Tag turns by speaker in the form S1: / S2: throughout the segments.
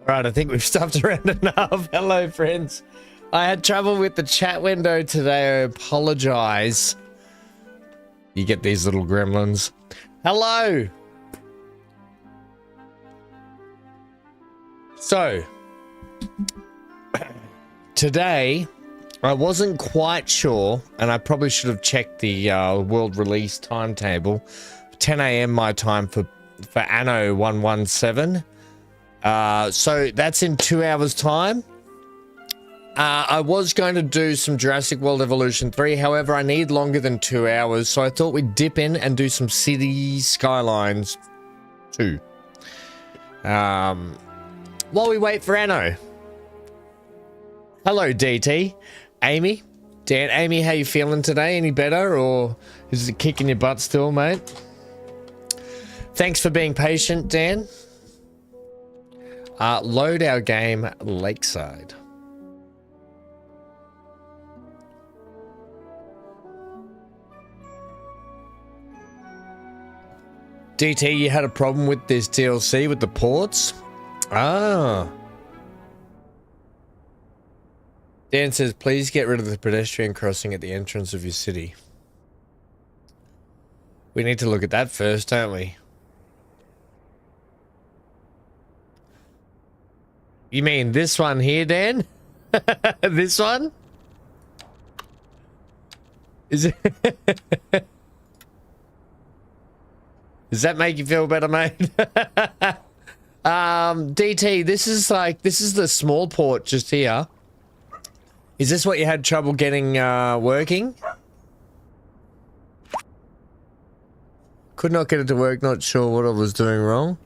S1: Right, I think we've stuffed around enough. Hello, friends. I had trouble with the chat window today. I apologize. You get these little gremlins. Hello. So, today, I wasn't quite sure, and I probably should have checked the world release timetable. 10 a.m. my time for Anno 117. So that's in 2 hours time. I was going to do some Jurassic World Evolution 3, however I need longer than 2 hours, so I thought we'd dip in and do some City Skylines 2. While we wait for Anno. Hello DT. Amy. Dan, Amy, how you feeling today? Any better, or is it kicking your butt still, mate? Thanks for being patient, Dan. Load our game Lakeside. DT, you had a problem with this DLC with the ports? Ah. Dan says, please get rid of the pedestrian crossing at the entrance of your city. We need to look at that first, don't we? You mean this one here, Dan? This one? Is it? Does that make you feel better, mate? DT, this is the small port just here. Is this what you had trouble getting working? Could not get it to work, not sure what I was doing wrong.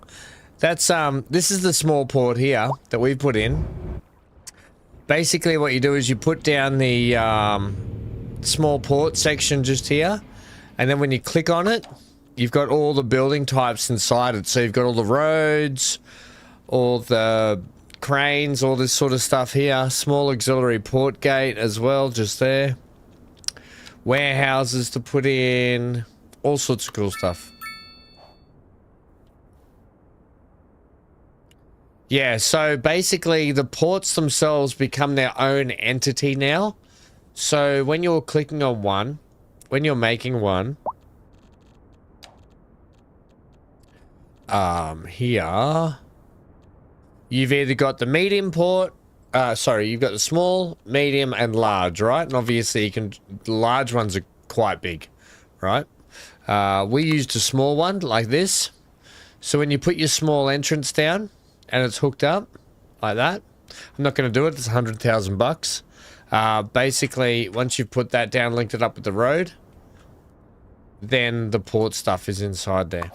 S1: That's this is the small port here that we've put in. Basically what you do is you put down the small port section just here, and then when you click on it, you've got all the building types inside it. So you've got all the roads, all the cranes, all this sort of stuff here. Small auxiliary port gate as well, just there. Warehouses to put in, all sorts of cool stuff. Yeah, so basically the ports themselves become their own entity now. So when you're clicking on one, when you're making one, here, you've either got the medium port, you've got the small, medium, and large, right? And obviously the large ones are quite big, right? We used a small one like this. So when you put your small entrance down, and it's hooked up like that. I'm not going to do it. It's $100,000. Basically, once you've put that down, linked it up with the road, then the port stuff is inside there.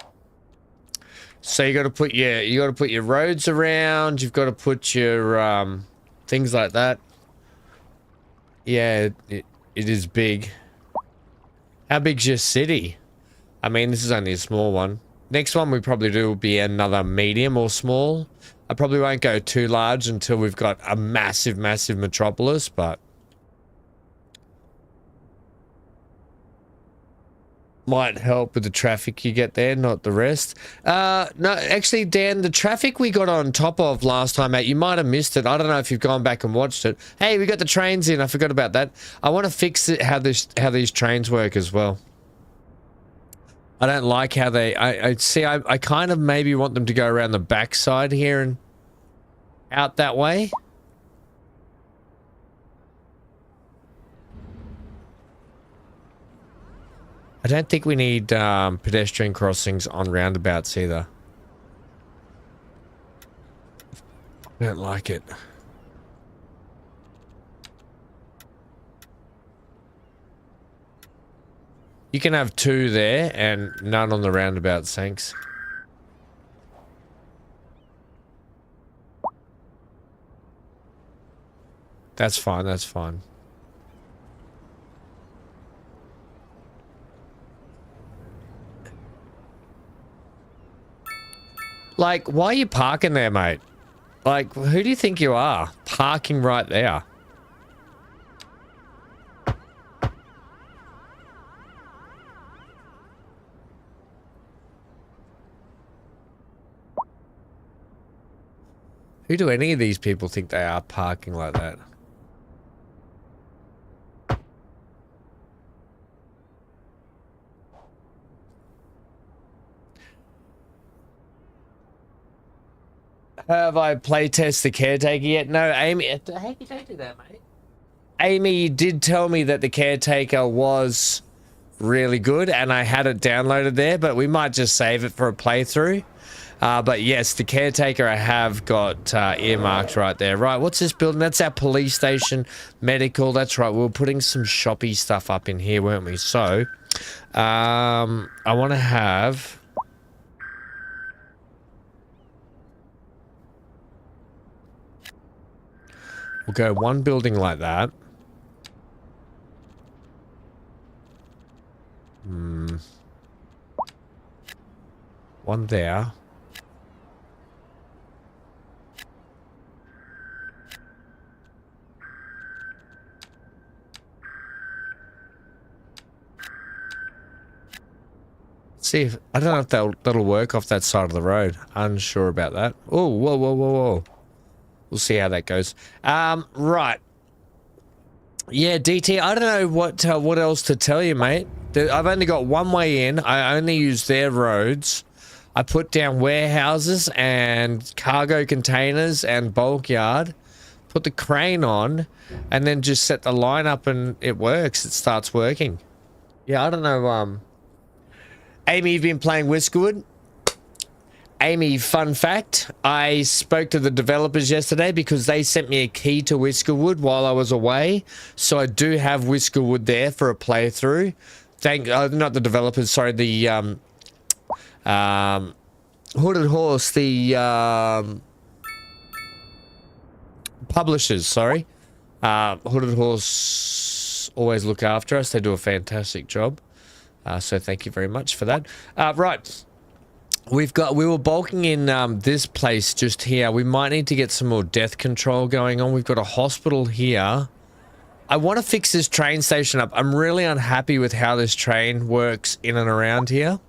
S1: So you got to put your roads around. You've got to put your things like that. Yeah, it is big. How big's your city? I mean, this is only a small one. Next one we probably do will be another medium or small. I probably won't go too large until we've got a massive, massive metropolis, but might help with the traffic you get there, not the rest. No, actually, Dan, the traffic we got on top of last time out, you might have missed it. I don't know if you've gone back and watched it. Hey, we got the trains in. I forgot about that. I want to fix it, how these trains work as well. I don't like how they... I see, I kind of maybe want them to go around the backside here and out that way. I don't think we need pedestrian crossings on roundabouts either. I don't like it. You can have 2 there and none on the roundabouts, thanks. That's fine, that's fine. Like, why are you parking there, mate? Like, who do you think you are? Parking right there. Who do any of these people think they are parking like that? Have I playtest the caretaker yet? No, Amy. Hey, don't do that, mate. Amy did tell me that the caretaker was really good, and I had it downloaded there, but we might just save it for a playthrough. But yes, the caretaker I have got earmarked right there. Right, what's this building? That's our police station, medical. That's right. We were putting some shoppy stuff up in here, weren't we? So, I want to have... We'll go one building like that. One there. See if I don't know if that'll work off that side of the road. Unsure about that. Oh, whoa, whoa, whoa, whoa. We'll see how that goes. Right. Yeah, DT, I don't know what else to tell you, mate. I've only got one way in. I only use their roads. I put down warehouses and cargo containers and bulk yard. Put the crane on and then just set the line up and it works. It starts working. Yeah, I don't know. Amy, you've been playing Whiskerwood? Amy, fun fact, I spoke to the developers yesterday because they sent me a key to Whiskerwood while I was away. So I do have Whiskerwood there for a playthrough. Not the developers, sorry, the Hooded Horse, the publishers, sorry. Hooded Horse always look after us. They do a fantastic job. So thank you very much for that. Right. We were bulking in this place just here. We might need to get some more death control going on. We've got a hospital here. I want to fix this train station up. I'm really unhappy with how this train works in and around here.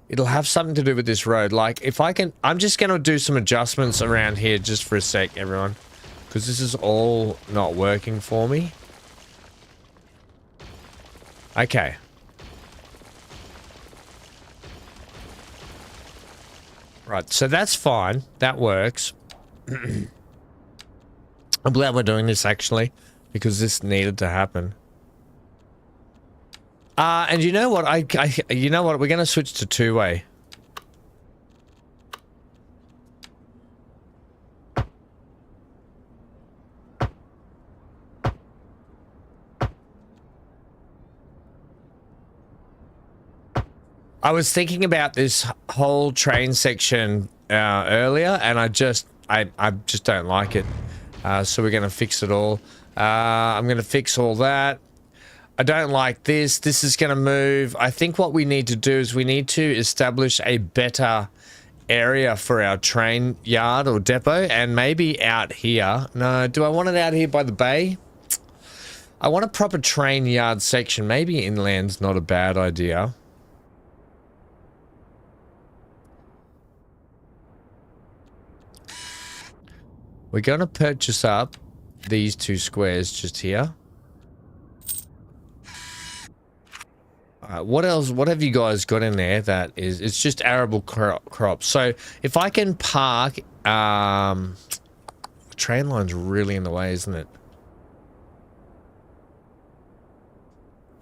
S1: It'll have something to do with this road. Like, if I can... I'm just going to do some adjustments around here just for a sec, everyone. Because this is all not working for me. Okay. Right, so that's fine. That works. I'm glad we're doing this, actually, because this needed to happen. And you know what? You know what? We're going to switch to two-way. I was thinking about this whole train section earlier, and I just don't like it. So we're going to fix it all. I'm going to fix all that. I don't like this. This is going to move. I think what we need to do is we need to establish a better area for our train yard or depot, and maybe out here. No, do I want it out here by the bay? I want a proper train yard section. Maybe inland's not a bad idea. We're going to purchase up these 2 squares just here. What else? What have you guys got in there that is? It's just arable crops. So if I can park, the train line's really in the way, isn't it?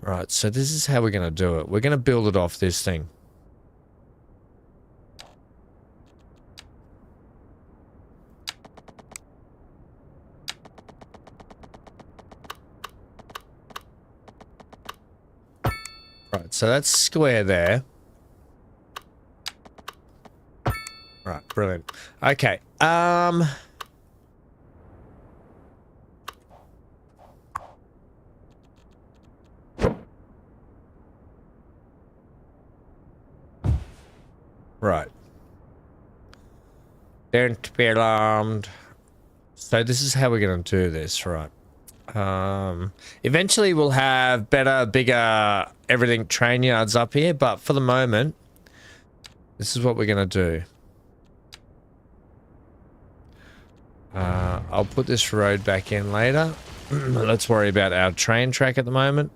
S1: Right. So this is how we're gonna do it. We're gonna build it off this thing. Right, so that's square there. Right, brilliant. Okay, right. Don't be alarmed. So this is how we're gonna do this, right? Eventually we'll have better, bigger, everything train yards up here, but for the moment, this is what we're gonna do. I'll put this road back in later. Let's worry about our train track at the moment.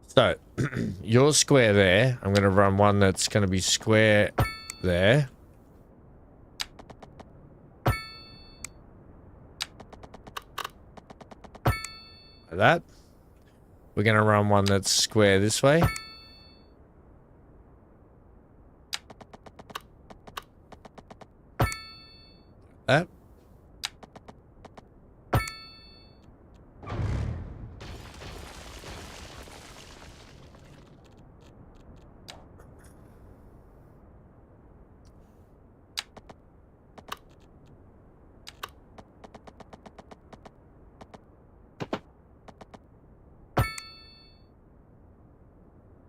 S1: So, your square there, I'm going to run one that's going to be square there. Like that. We're going to run one that's square this way. That.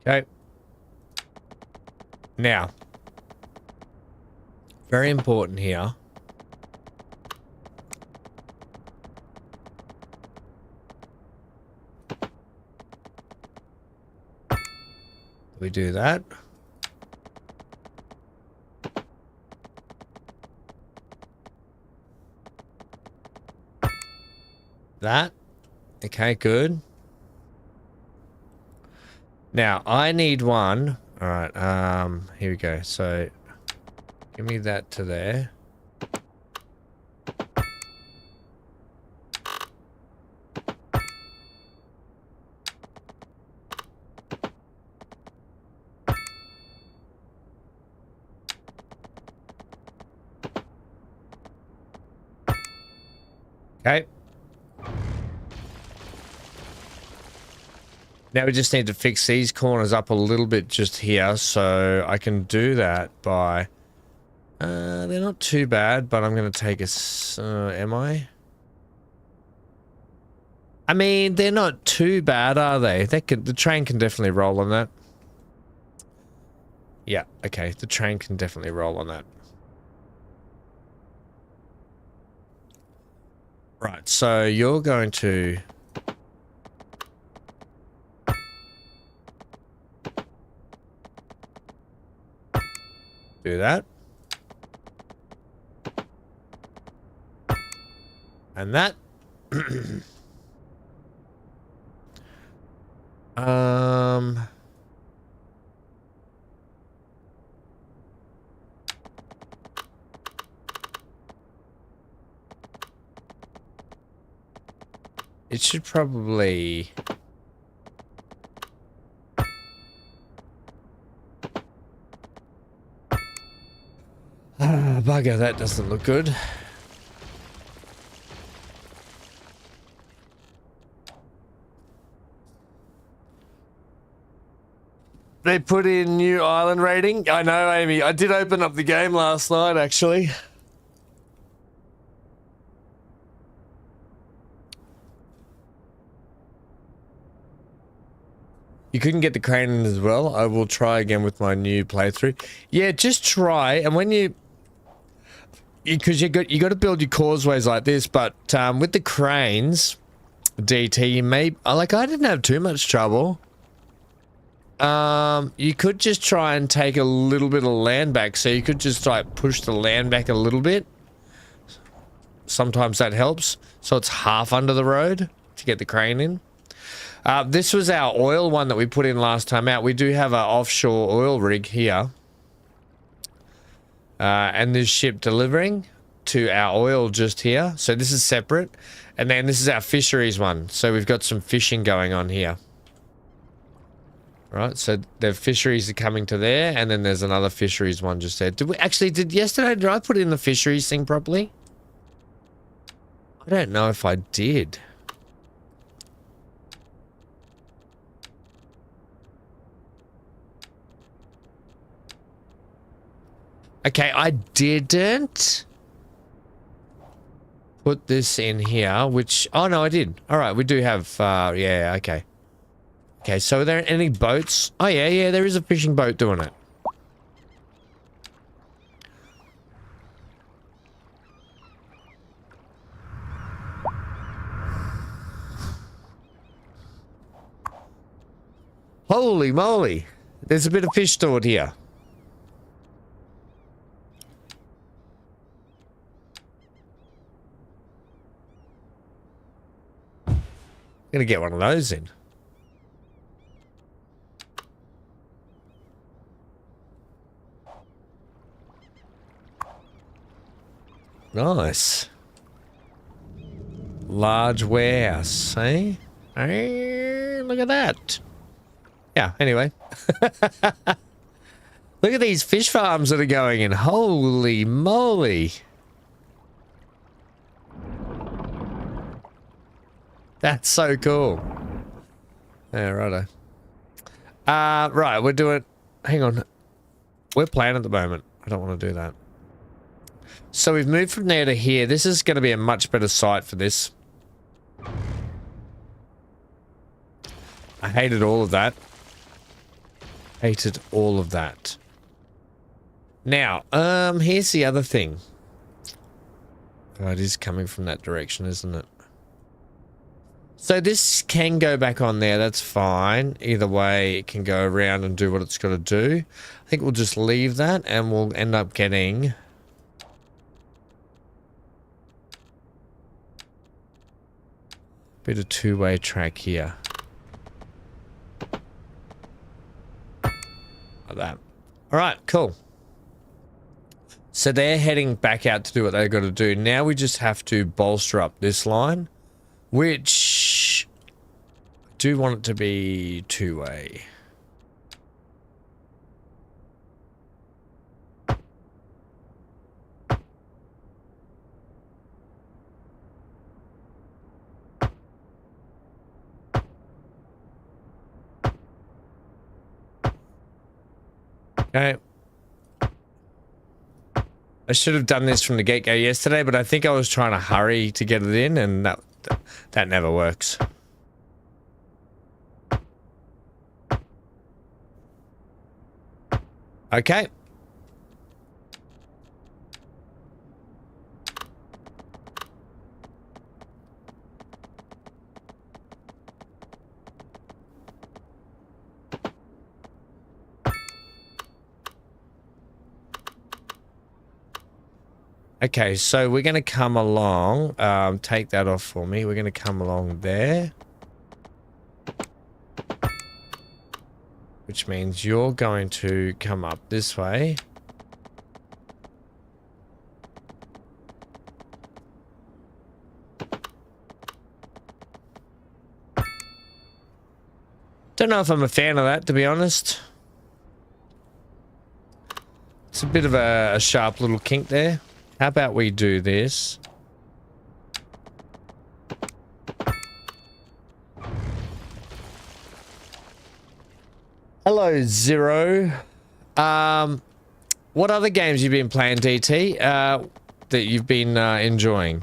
S1: Okay. Now, very important here. We do that. That. Okay, good. Now, I need one. All right, here we go. So, give me that to there. Okay. Now we just need to fix these corners up a little bit just here, so I can do that by... they're not too bad, but I'm going to take a... am I? I mean, they're not too bad, are they? The train can definitely roll on that. Yeah, okay, the train can definitely roll on that. Right, so you're going to... do that. And that. It should probably... bugger, that doesn't look good. They put in new island rating. I know, Amy. I did open up the game last night, actually. You couldn't get the crane in as well. I will try again with my new playthrough. Yeah, just try. And when because you got to build your causeways like this, but with the cranes, DT, you may like I didn't have too much trouble. You could just try and take a little bit of land back. So you could just like push the land back a little bit. Sometimes that helps. So it's half under the road to get the crane in. This was our oil one that we put in last time out. We do have an offshore oil rig here. And this ship delivering to our oil just here. So this is separate. And then this is our fisheries one. So we've got some fishing going on here. Right, so the fisheries are coming to there, and then there's another fisheries one just there. Did I put in the fisheries thing properly? I don't know if I did. Okay, I didn't put this in here, which... Oh, no, I did. All right, we do have... yeah, okay. Okay, so are there any boats? Oh, yeah, there is a fishing boat doing it. Holy moly. There's a bit of fish stored here. Gonna get one of those in. Nice. Large warehouse, eh? Hey, look at that. Yeah, anyway. Look at these fish farms that are going in. Holy moly. That's so cool. Yeah, righto. Right, we're doing... Hang on. We're playing at the moment. I don't want to do that. So we've moved from there to here. This is going to be a much better site for this. I hated all of that. Hated all of that. Now, here's the other thing. Oh, it is coming from that direction, isn't it? So this can go back on there. That's fine. Either way, it can go around and do what it's got to do. I think we'll just leave that and we'll end up getting... bit of two-way track here. Like that. Alright, cool. So they're heading back out to do what they've got to do. Now we just have to bolster up this line, which I do want it to be two-way. Okay. I should have done this from the get-go yesterday, but I think I was trying to hurry to get it in, and that never works. Okay. Okay, so we're going to come along. Take that off for me. We're going to come along there. Which means you're going to come up this way. Don't know if I'm a fan of that, to be honest. It's a bit of a sharp little kink there. How about we do this? Hello, Zero. What other games you've been playing, DT, that you've been enjoying?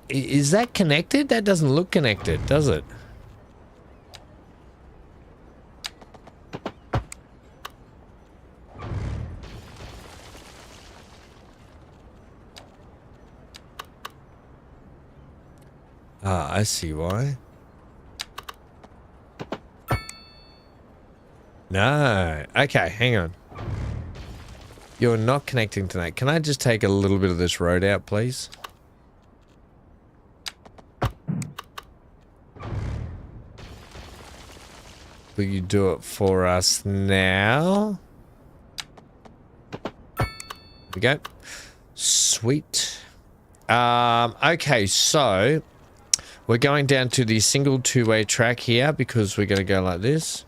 S1: Is that connected? That doesn't look connected, does it? Ah, I see why. No. Okay, hang on. You're not connecting to that. Can I just take a little bit of this road out, please? Will you do it for us now? There we go. Sweet. Okay, so we're going down to the single two-way track here because we're going to go like this.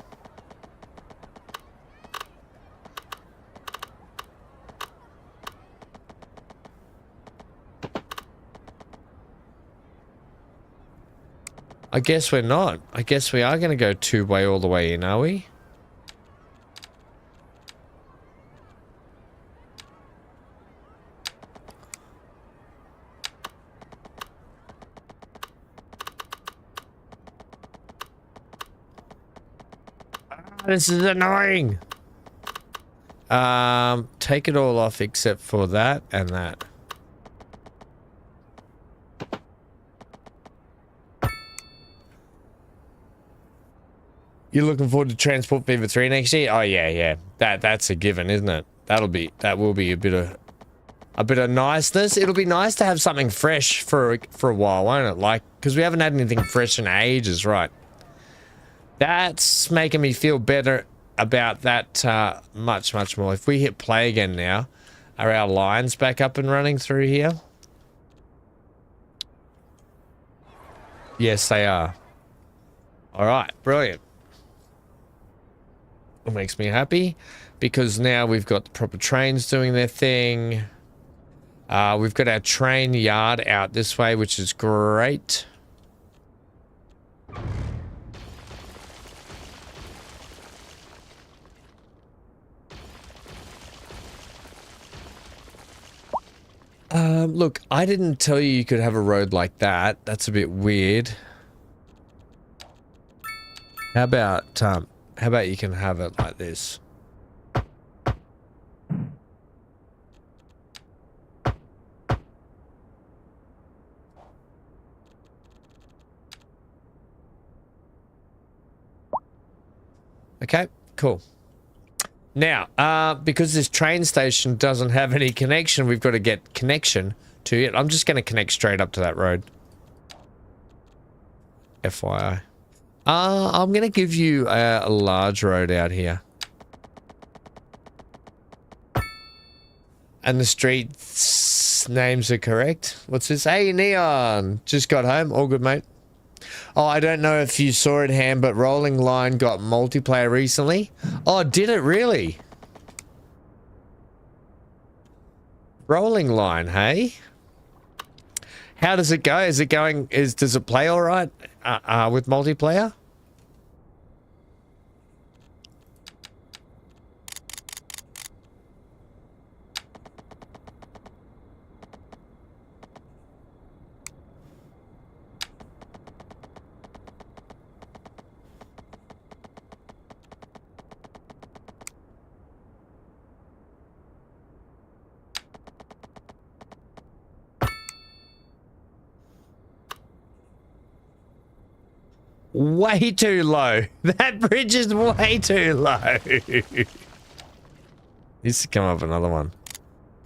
S1: I guess we're not. I guess we are going to go two-way all the way in, are we? This is annoying. Take it all off except for that and that. You're looking forward to Transport Fever 3 next year? Oh yeah. That's a given, isn't it? That will be a bit of niceness. It'll be nice to have something fresh for a while, won't it? Like, because we haven't had anything fresh in ages, right? That's making me feel better about that much more. If we hit play again now, are our lines back up and running through here? Yes, they are. All right, brilliant. It makes me happy because now we've got the proper trains doing their thing. We've got our train yard out this way, which is great. Look, I didn't tell you could have a road like that. That's a bit weird. How about you can have it like this? Okay, cool. Now, because this train station doesn't have any connection, we've got to get connection to it. I'm just going to connect straight up to that road. FYI. I'm going to give you a large road out here. And the streets names are correct. What's this? Hey, Neon. Just got home. All good, mate. Oh, I don't know if you saw it, Ham, but Rolling Line got multiplayer recently. Oh, did it really? Rolling Line, hey? How does it go? Is it going, does it play all right with multiplayer? Way too low. That bridge is way too low. Needs to come up another one.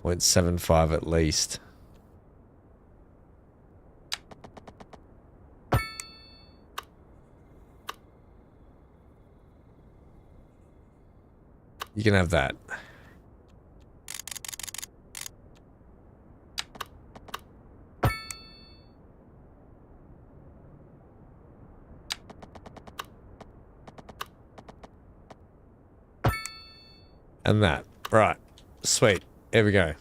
S1: 0.75 at least. You can have that. And that. Right. Sweet. Here we go.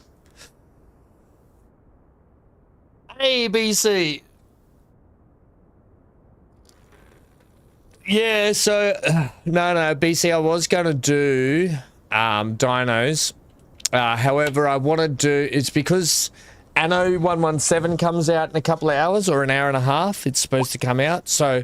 S1: Hey, BC. Yeah, so... No, BC, I was going to do dinos. However, I want to do... It's because Anno 117 comes out in a couple of hours or an hour and a half. It's supposed to come out. So...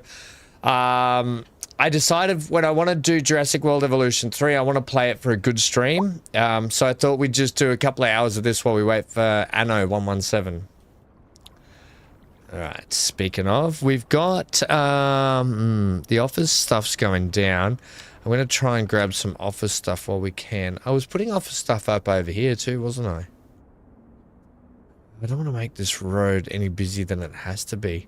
S1: I decided when I want to do Jurassic World Evolution 3, I want to play it for a good stream. So I thought we'd just do a couple of hours of this while we wait for Anno 117. All right, speaking of, we've got the office stuff's going down. I'm going to try and grab some office stuff while we can. I was putting office stuff up over here too, wasn't I? I don't want to make this road any busier than it has to be.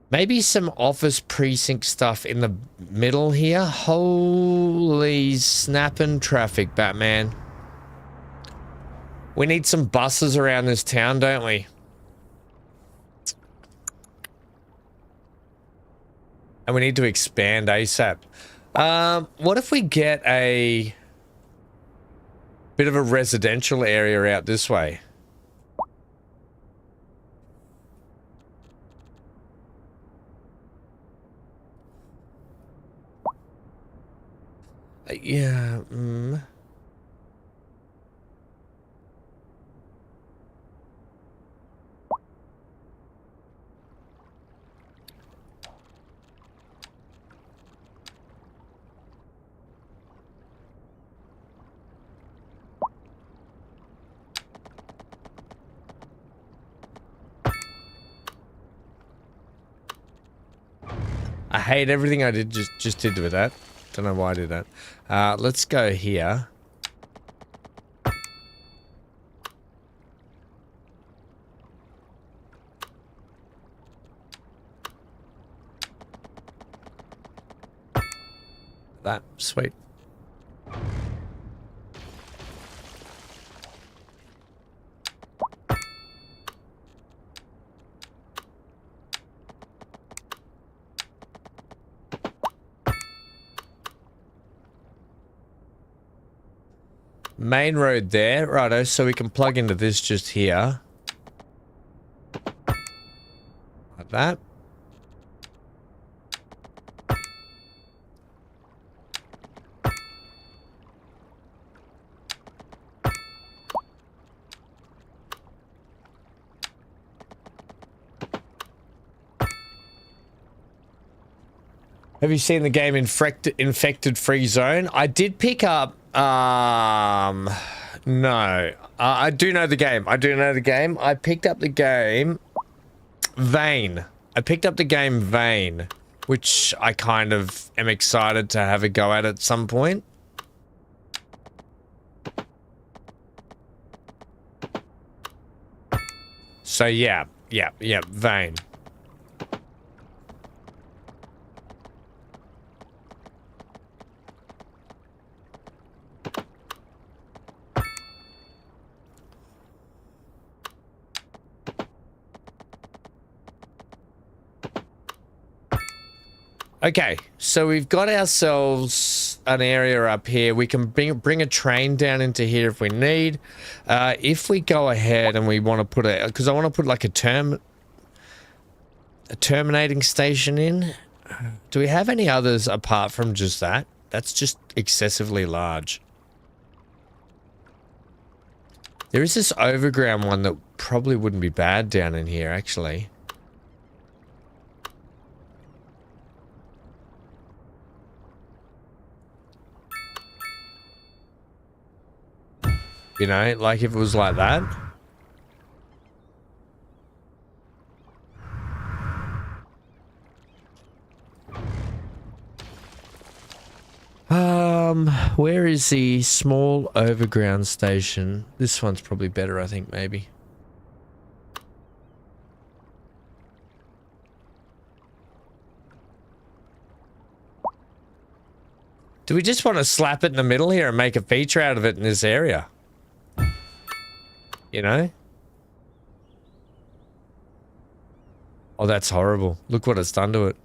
S1: Maybe some office precinct stuff in the middle here. Holy snapping traffic, Batman. We need some buses around this town, don't we? And we need to expand ASAP. What if we get a bit of a residential area out this way? Yeah. I hate everything I just did with that. Don't know why I did that. Let's go here. That, sweet. Main road there, righto, so we can plug into this just here. Like that. Have you seen the game Infected Free Zone? I did pick up, no. I do know the game. I picked up the game Vane. Which I kind of am excited to have a go at some point. So yeah, Vane. Okay, so we've got ourselves an area up here. We can bring a train down into here if we need. If we go ahead and we want to put because I want to put like a terminating station in. Do we have any others apart from just that? That's just excessively large. There is this overground one that probably wouldn't be bad down in here, actually. You know, like if it was like that. Where is the small overground station? This one's probably better, I think, maybe. Do we just want to slap it in the middle here and make a feature out of it in this area? You know? Oh, that's horrible. Look what it's done to it.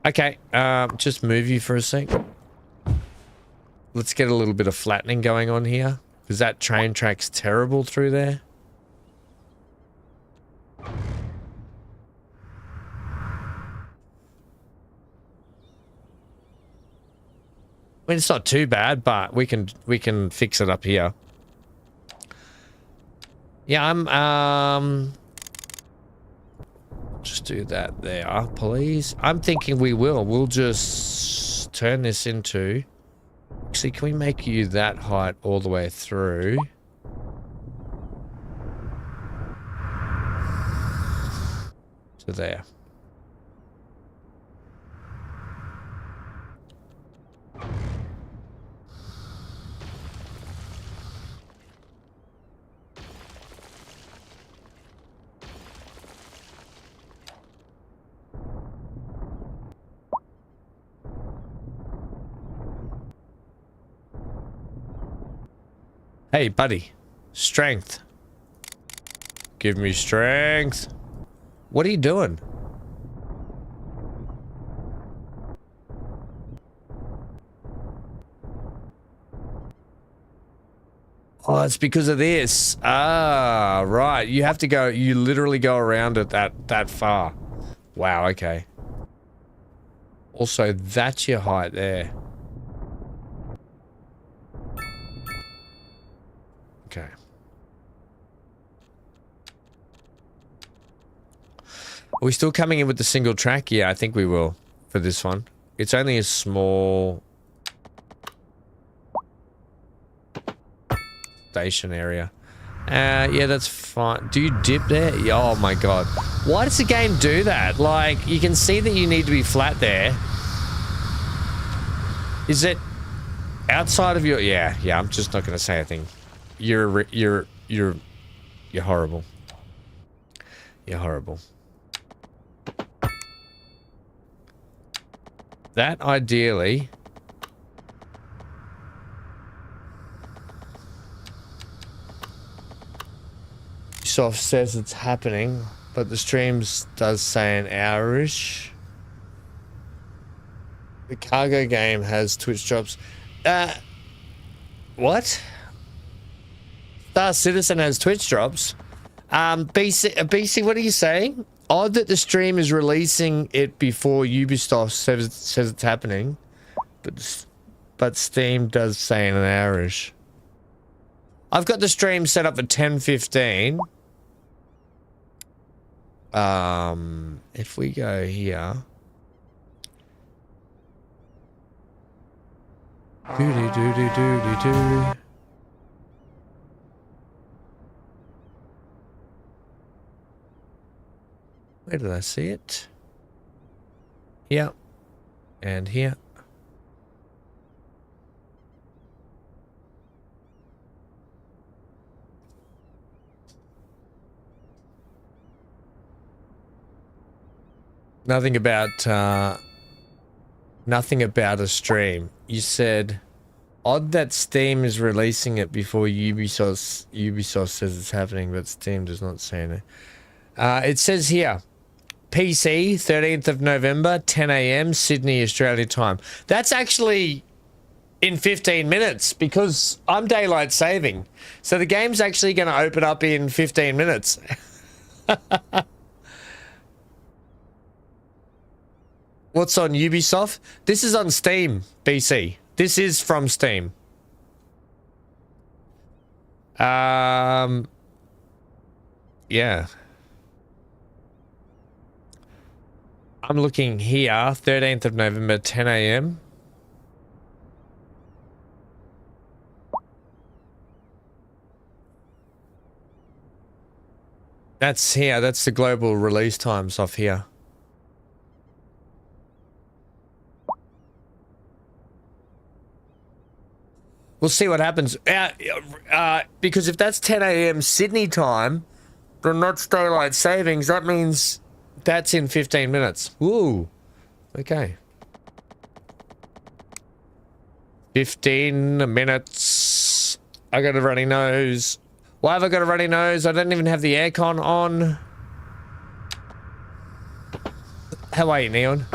S1: Okay, just move you for a sec. Let's get a little bit of flattening going on here, because that train track's terrible through there. I mean, it's not too bad, but we can fix it up here. Yeah, I'm just do that there, please. I'm thinking we'll just turn this into, actually, can we make you that height all the way through? to there. Hey, buddy. Strength. Give me strength. What are you doing? Oh, it's because of this. Ah, right. You have to go, you literally go around it that far. Wow, okay. Also, that's your height there. Okay. Are we still coming in with the single track? Yeah, I think we will for this one. It's only a small station area. Yeah, that's fine. Do you dip there? Oh my god. Why does the game do that? Like, you can see that you need to be flat there. Is it outside of your... Yeah, I'm just not going to say a thing. You're horrible. You're horrible. That ideally... Ubisoft says it's happening, but the streams does say an hour-ish. The cargo game has Twitch drops. What? Star Citizen has Twitch drops. BC, what are you saying? Odd that the stream is releasing it before Ubisoft says it's happening, but Steam does say in an hour-ish. I've got the stream set up for 10:15. If we go here. Doody. Where did I see it? Here. And here. Nothing about a stream. You said odd that Steam is releasing it before Ubisoft says it's happening, but Steam does not say it. It says here, PC, 13th of November, 10 AM, Sydney, Australia time. That's actually in 15 minutes because I'm daylight saving. So the game's actually going to open up in 15 minutes. What's on Ubisoft? This is on Steam, BC. This is from Steam. Yeah. I'm looking here, 13th of November, 10 AM. That's here. That's the global release times off here. We'll see what happens. Because if that's 10 AM Sydney time, then that's daylight savings. That means that's in 15 minutes. Woo. Okay. 15 minutes. I got a runny nose. Why have I got a runny nose? I don't even have the aircon on. How are you, Neon?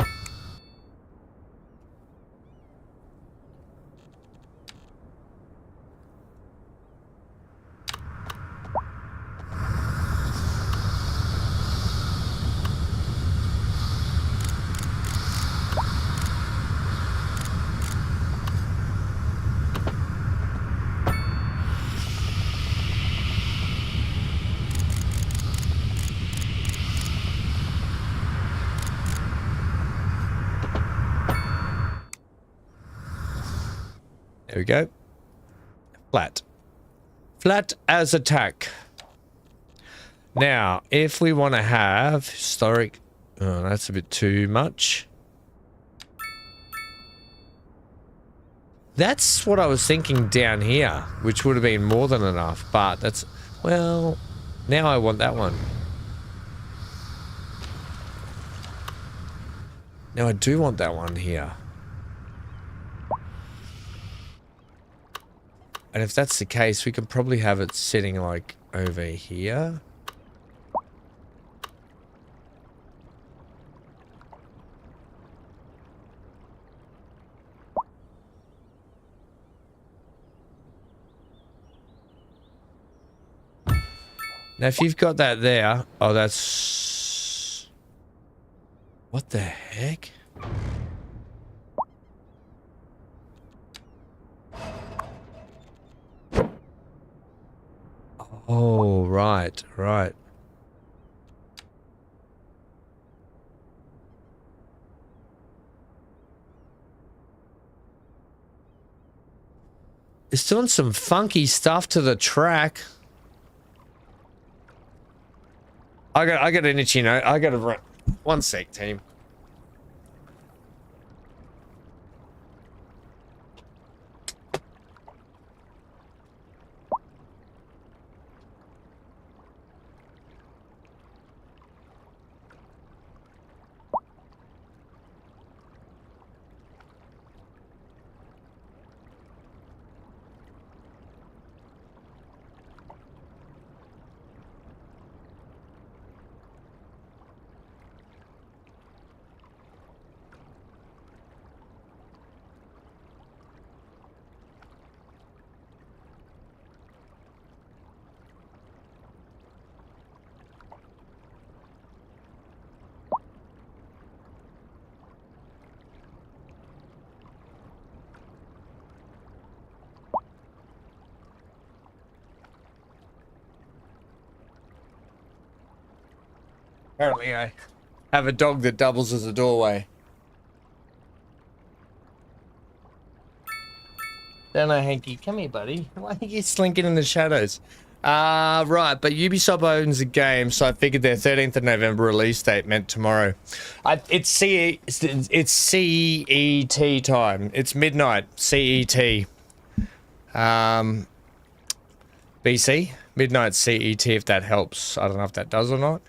S1: There we go. Flat. Flat as a tack. Now, if we want to have historic Oh, that's a bit too much. That's what I was thinking down here, which would have been more than enough, but that's... Well, now I want that one. Now I do want that one here. And if that's the case, we could probably have it sitting like over here. Now if you've got that there, oh that's... What the heck? Oh, right, right. It's doing some funky stuff to the track. I got an itchy note. I got to run. One sec, team. Apparently I have a dog that doubles as a doorway. Don't know, Hanky. Come here, buddy. Why are you slinking in the shadows? Right, but Ubisoft owns the game, so I figured their 13th of November release date meant tomorrow. It's CET time. It's midnight, CET. BC? Midnight CET, if that helps. I don't know if that does or not.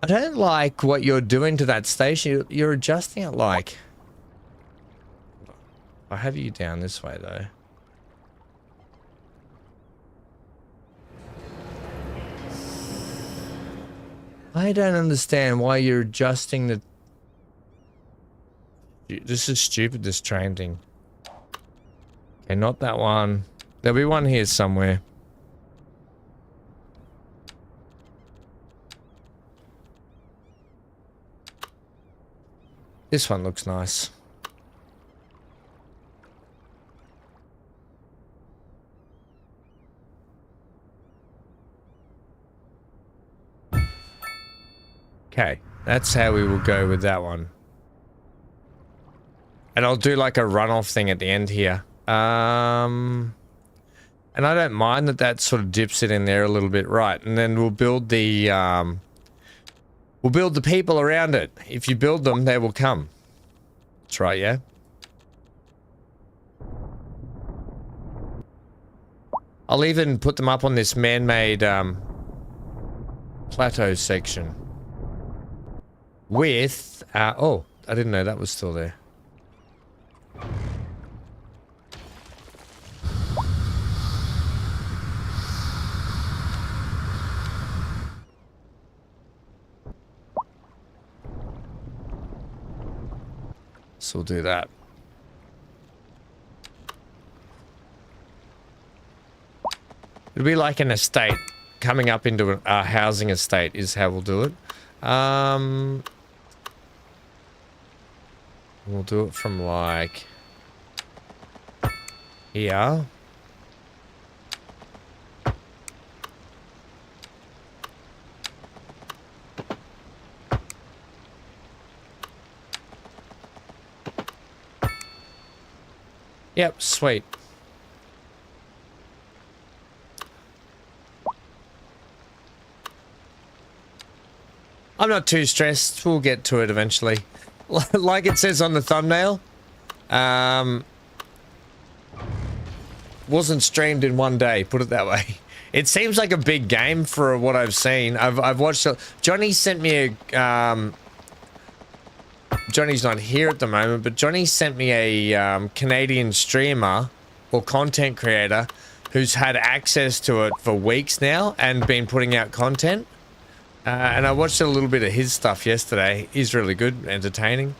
S1: I don't like what you're doing to that station. You're adjusting it like... I'll have you down this way, though. I don't understand why you're adjusting the... This is stupid, this train thing. Okay, not that one. There'll be one here somewhere. This one looks nice. Okay, that's how we will go with that one. And I'll do like a runoff thing at the end here. And I don't mind that that sort of dips it in there a little bit, right? And then we'll build the people around it. If you build them, they will come. That's right, yeah? I'll even put them up on this man-made plateau section. With, oh, I didn't know that was still there. So we'll do that. It'll be like an estate coming up into a housing estate is how we'll do it. We'll do it from like here. Yep, sweet. I'm not too stressed. We'll get to it eventually. Like it says on the thumbnail, wasn't streamed in one day, put it that way. It seems like a big game for what I've seen. I've watched it. Johnny sent me a Johnny's not here at the moment, but Johnny sent me a Canadian streamer or content creator who's had access to it for weeks now and been putting out content. And I watched a little bit of his stuff yesterday. He's really good, entertaining.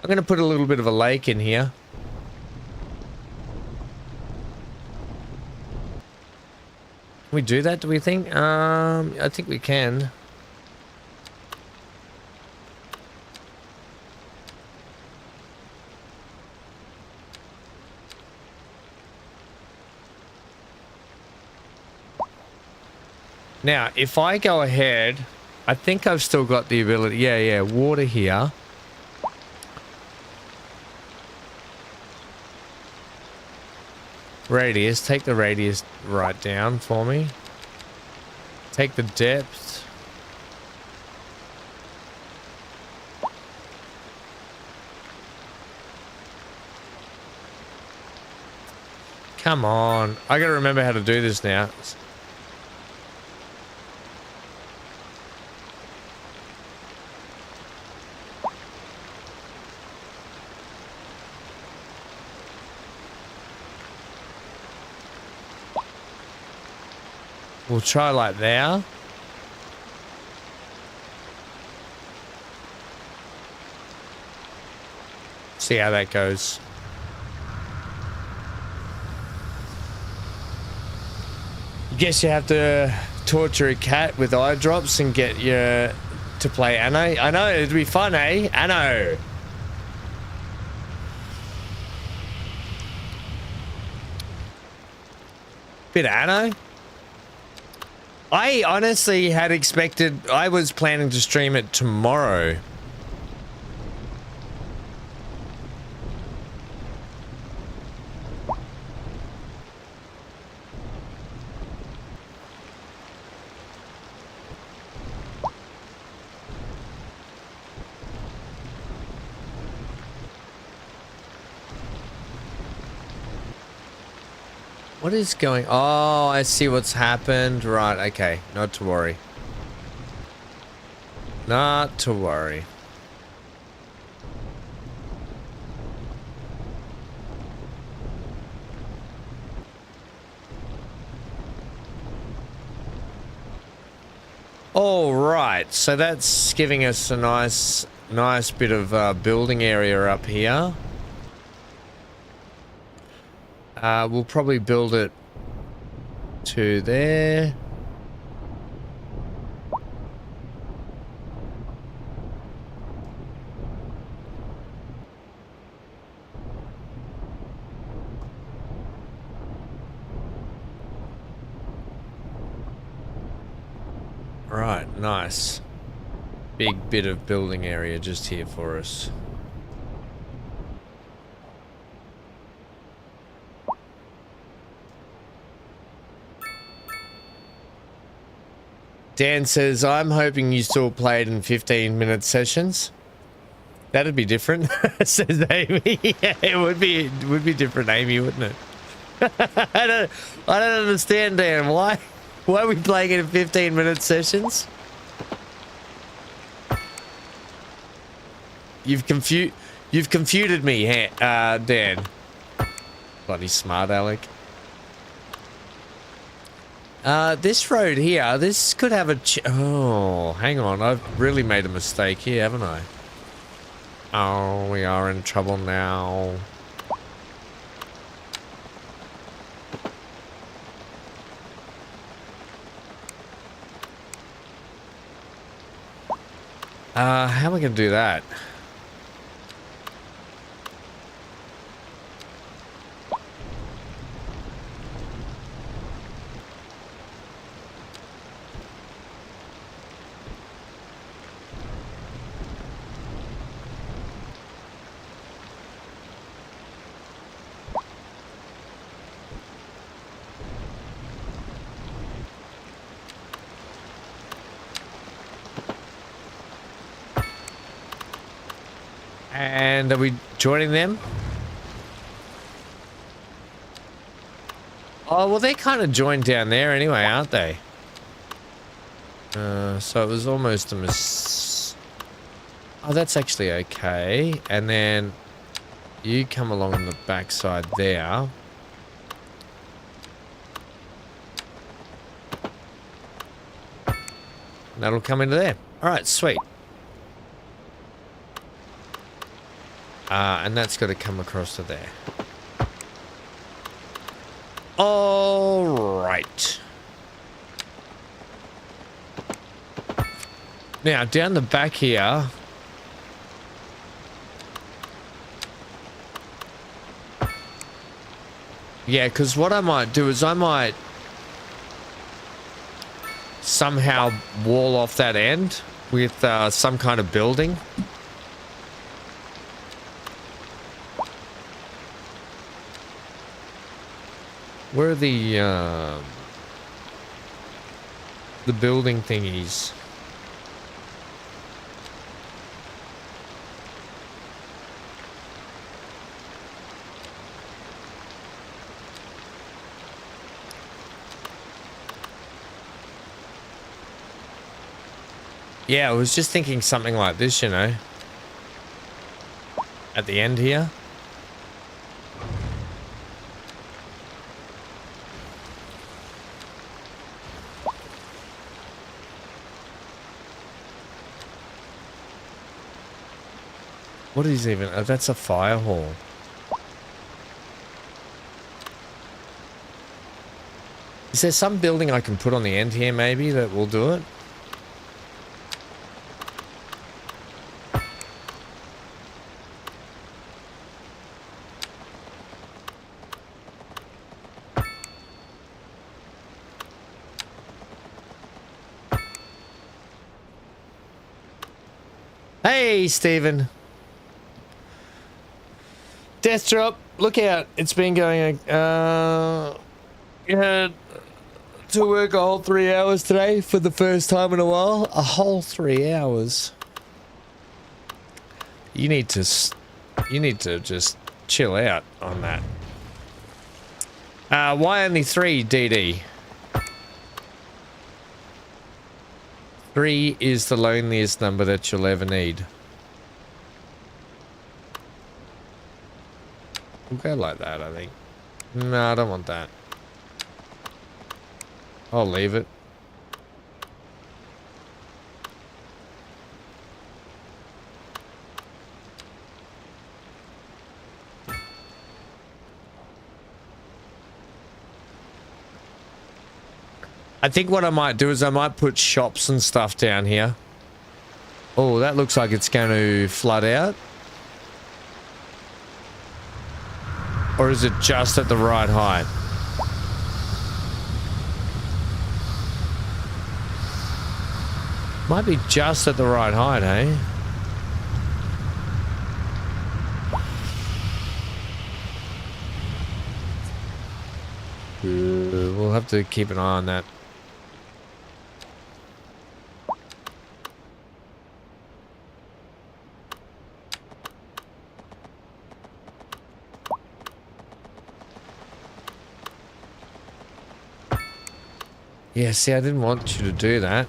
S1: I'm going to put a little bit of a lake in here. Can we do that, do we think? I think we can. Now, if I go ahead, I think I've still got the ability. Yeah, water here. Radius, take the radius right down for me. Take the depth. Come on. I gotta remember how to do this now. We'll try like there. See how that goes. Guess you have to torture a cat with eye drops and get you to play Anno. I know, it'd be fun, eh? Anno. Bit of Anno. I honestly had expected, I was planning to stream it tomorrow. What is going? Oh, I see what's happened. Right, okay. Not to worry. Not to worry. All right, so that's giving us a nice bit of building area up here. We'll probably build it to there. Right, nice. Big bit of building area just here for us. Dan says, I'm hoping you still played in 15-minute sessions. That'd be different, says Amy. Yeah, it would be different, Amy, wouldn't it? I don't understand, Dan. Why are we playing it in 15-minute sessions? You've confuted me, Dan. Bloody smart aleck. This road here, this could have a oh, hang on. I've really made a mistake here, haven't I? Oh, we are in trouble now. How am I going to do that? And are we joining them? Oh, well, they're kind of joined down there anyway, aren't they? So it was almost a Oh, that's actually okay. And then you come along on the backside there. And that'll come into there. All right, sweet. And that's got to come across to there. All right. Now, down the back here. Yeah, because what I might do is I might somehow wall off that end with some kind of building. Where are the building thingies? Yeah, I was just thinking something like this, you know. At the end here. What is even... Oh, that's a fire hall. Is there some building I can put on the end here, maybe, that will do it? Hey, Stephen. Death drop. Look out. It's been going... yeah, to work a whole 3 hours today for the first time in a while. A whole 3 hours. You need to just chill out on that. Why only 3, DD? 3 is the loneliest number that you'll ever need. We'll go like that, I think. No, I don't want that. I'll leave it. I think what I might do is I might put shops and stuff down here. Oh, that looks like it's going to flood out. Or is it just at the right height? Might be just at the right height, eh? We'll have to keep an eye on that. Yeah, see, I didn't want you to do that.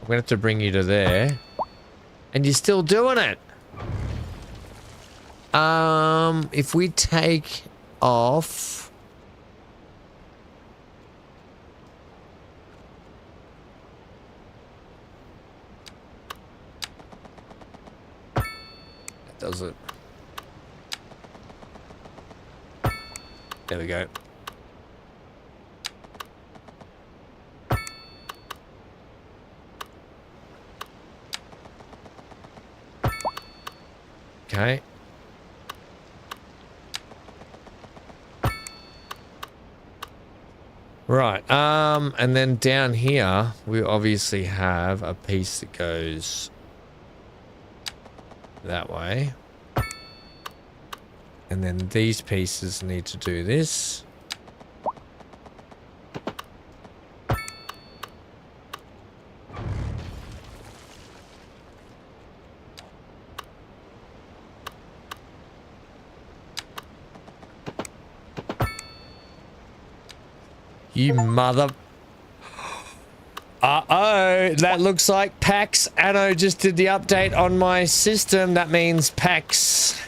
S1: I'm gonna have to bring you to there. And you're still doing it! If we take off... That does it. There we go. Okay. Right, and then down here, we obviously have a piece that goes that way. And then these pieces need to do this. You mother... Uh-oh, that looks like PAX Anno just did the update on my system. That means PAX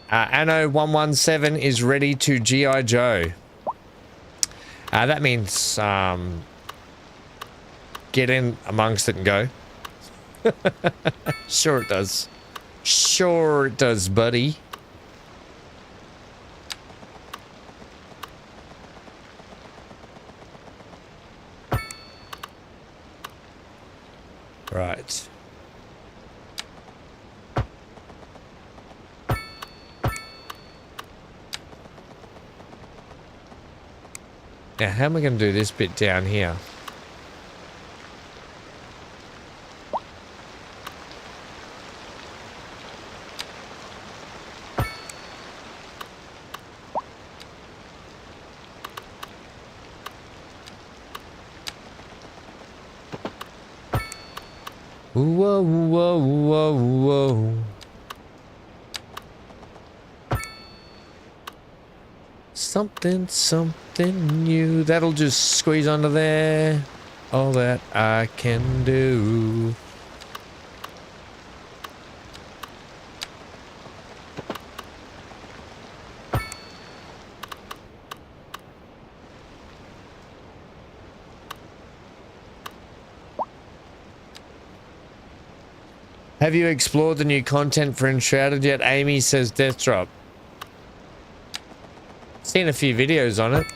S1: Anno 117 is ready to G.I. Joe. That means get in amongst it and go. Sure it does. Sure it does, buddy. Right. Now, how am I going to do this bit down here? Whoa, whoa, whoa, whoa. Something new. That'll just squeeze under there. All that I can do. Have you explored the new content for Enshrouded yet? Amy says Death Drop. Seen a few videos on it.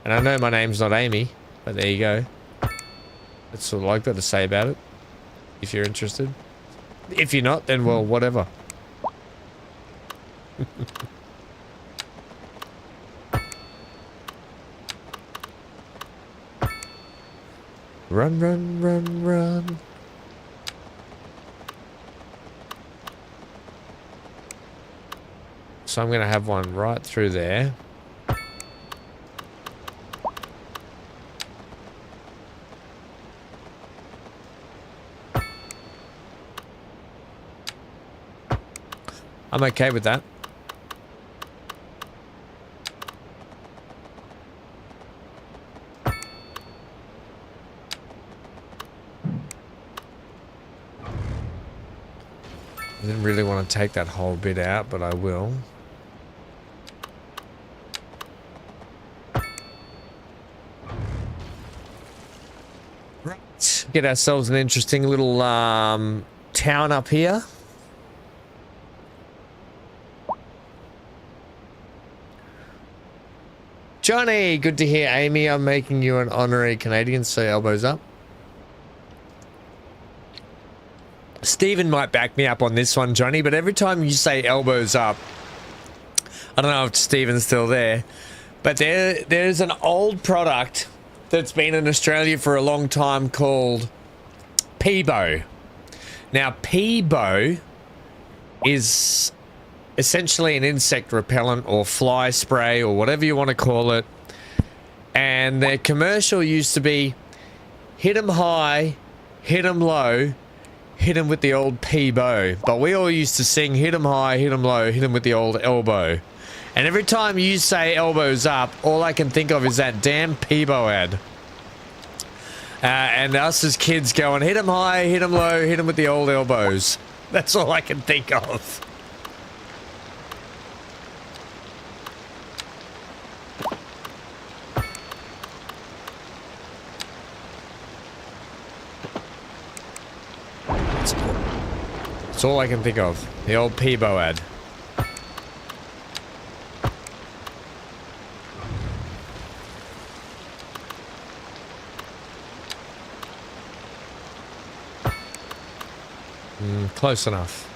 S1: And I know my name's not Amy, but there you go. That's all I've got to say about it. If you're interested. If you're not, then well, whatever. Run, run, run, run. So I'm going to have one right through there. I'm okay with that. I didn't really want to take that whole bit out, but I will. Right. Get ourselves an interesting little town up here. Johnny, good to hear. Amy, I'm making you an honorary Canadian, so elbows up. Stephen might back me up on this one, Johnny, but every time you say elbows up, I don't know if Stephen's still there, but there's an old product that's been in Australia for a long time called Peebo. Now, Peebo is essentially an insect repellent or fly spray or whatever you want to call it. And their commercial used to be hit 'em high, hit 'em low, hit 'em with the old Peebo. But we all used to sing hit 'em high, hit 'em low, hit 'em with the old elbow. And every time you say elbows up, all I can think of is that damn Peebo ad. And us as kids going hit 'em high, hit 'em low, hit 'em with the old elbows. That's all I can think of. That's all I can think of. The old Peebo ad. Close enough.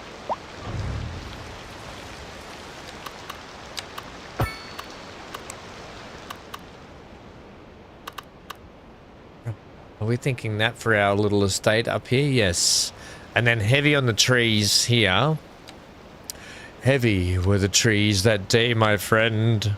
S1: Are we thinking that for our little estate up here? Yes. And then heavy on the trees here. Heavy were the trees that day, my friend.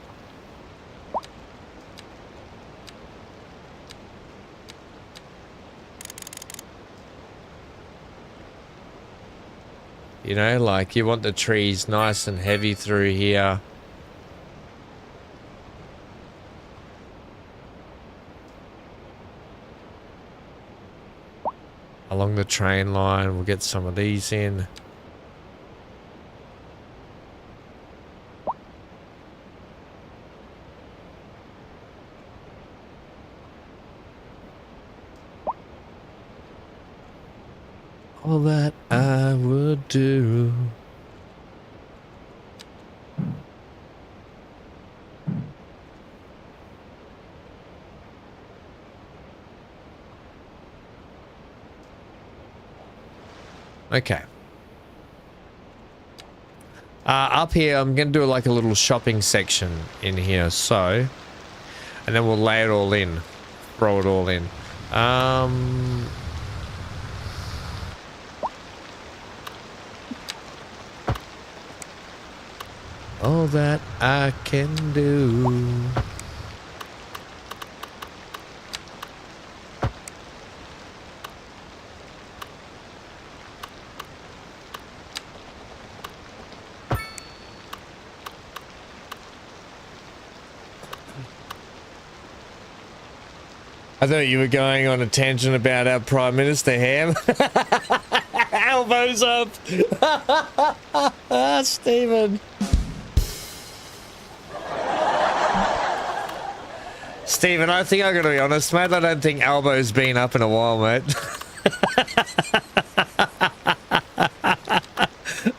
S1: You know, like you want the trees nice and heavy through here. Along the train line, we'll get some of these in. All that I would do. Okay. Up here, I'm going to do like a little shopping section in here, so... And then we'll lay it all in. Throw it all in. All that I can do. I thought you were going on a tangent about our Prime Minister, Ham. Elbows up. Stephen. Stephen, I think I gotta be honest, mate. I don't think Elbow's been up in a while, mate.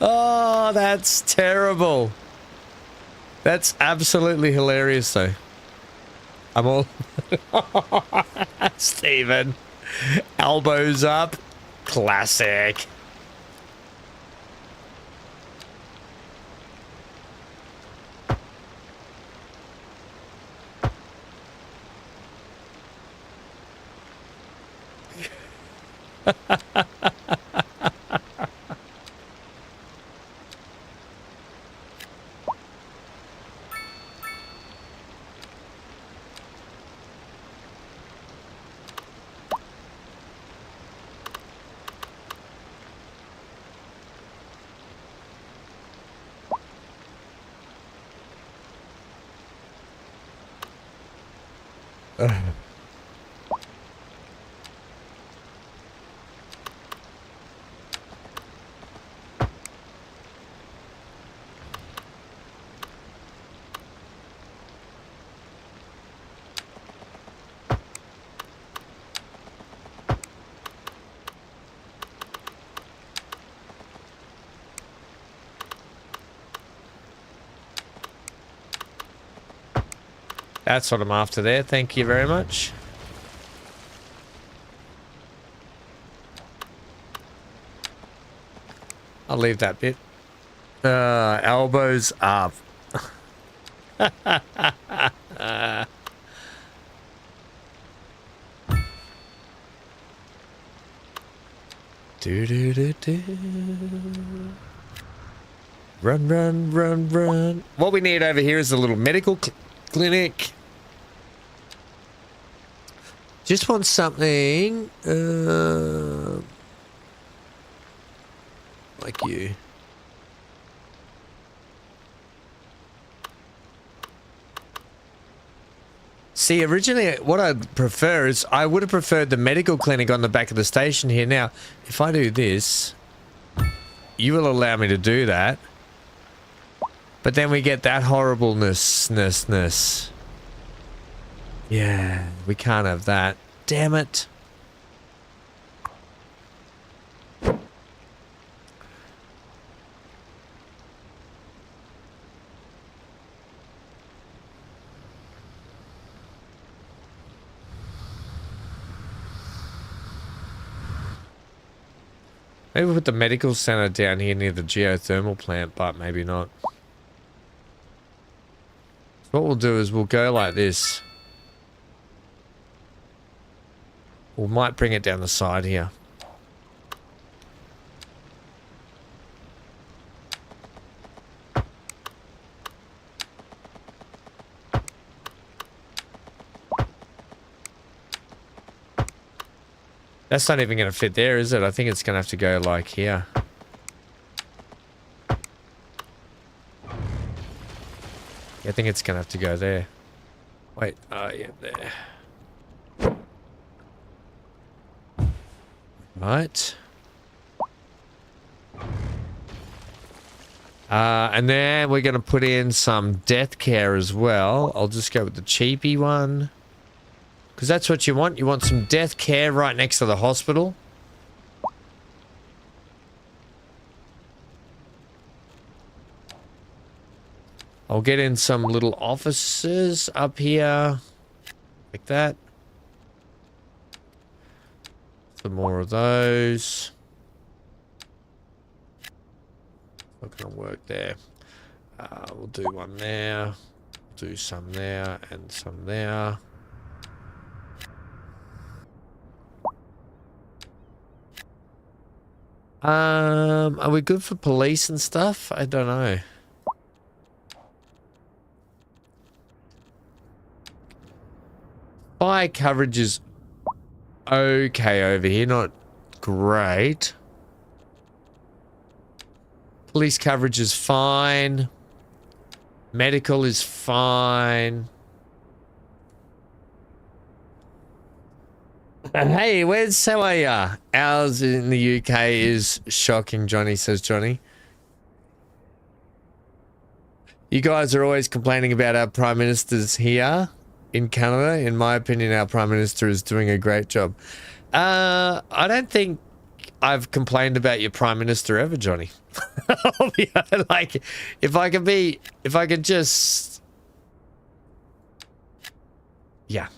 S1: Oh, that's terrible. That's absolutely hilarious, though. I'm all... Stephen. Elbows up. Classic. That's what I'm after there. Thank you very much. I'll leave that bit. Elbows up. Do do do do. Run, run, run, run. What we need over here is a little medical clinic. Just want something like you. See, originally what I'd prefer is I would have preferred the medical clinic on the back of the station here. Now, if I do this, you will allow me to do that. But then we get that horribleness. Yeah, we can't have that. Damn it. Maybe we'll put the medical center down here near the geothermal plant, but maybe not. So what we'll do is we'll go like this. We might bring it down the side here. That's not even going to fit there, is it? I think it's going to have to go like here. Yeah, I think it's going to have to go there. Wait, yeah, there. Right. And then we're going to put in some death care as well. I'll just go with the cheapy one. Because that's what you want. You want some death care right next to the hospital. I'll get in some little offices up here. Like that. Some more of those. Not going to work there. We'll do one there. Do some there and some there. Are we good for police and stuff? I don't know. Fire coverage is okay over here, not great. Police coverage is fine. Medical is fine. Hey, how are ya? Ours in the UK is shocking, Johnny, says Johnny. You guys are always complaining about our Prime Ministers here in Canada. In my opinion, our Prime Minister is doing a great job. I don't think I've complained about your Prime Minister ever, Johnny. Like, if I could just... Yeah.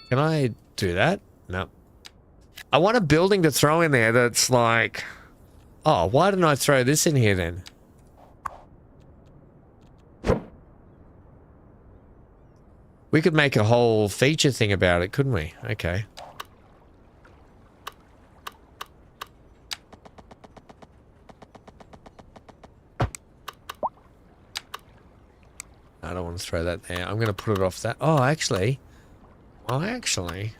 S1: Can I do that? No. I want a building to throw in there that's like... Oh, why didn't I throw this in here then? We could make a whole feature thing about it, couldn't we? Okay. I don't want to throw that there. I'm going to put it off that. Oh, actually... Well, actually...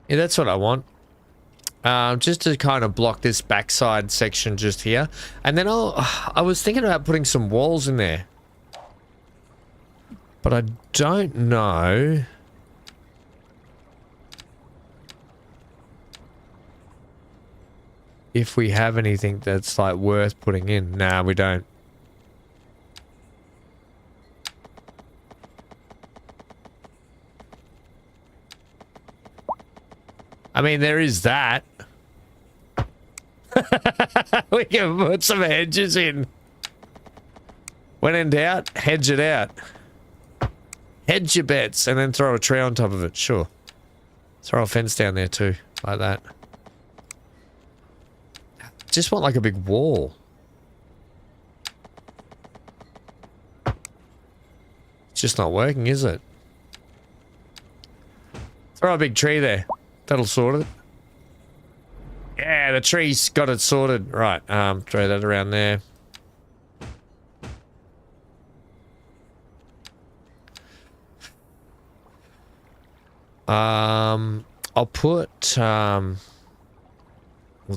S1: Yeah, that's what I want. Just to kind of block this backside section just here. And then I was thinking about putting some walls in there. But I don't know... if we have anything that's like worth putting in. Nah, we don't. I mean, there is that. We can put some hedges in. When in doubt, hedge it out. Hedge your bets and then throw a tree on top of it. Sure. Throw a fence down there too, like that. Just want like a big wall. It's just not working, is it? Throw a big tree there. That'll sort it. Yeah, the tree's got it sorted. Right, throw that around there. I'll put, we'll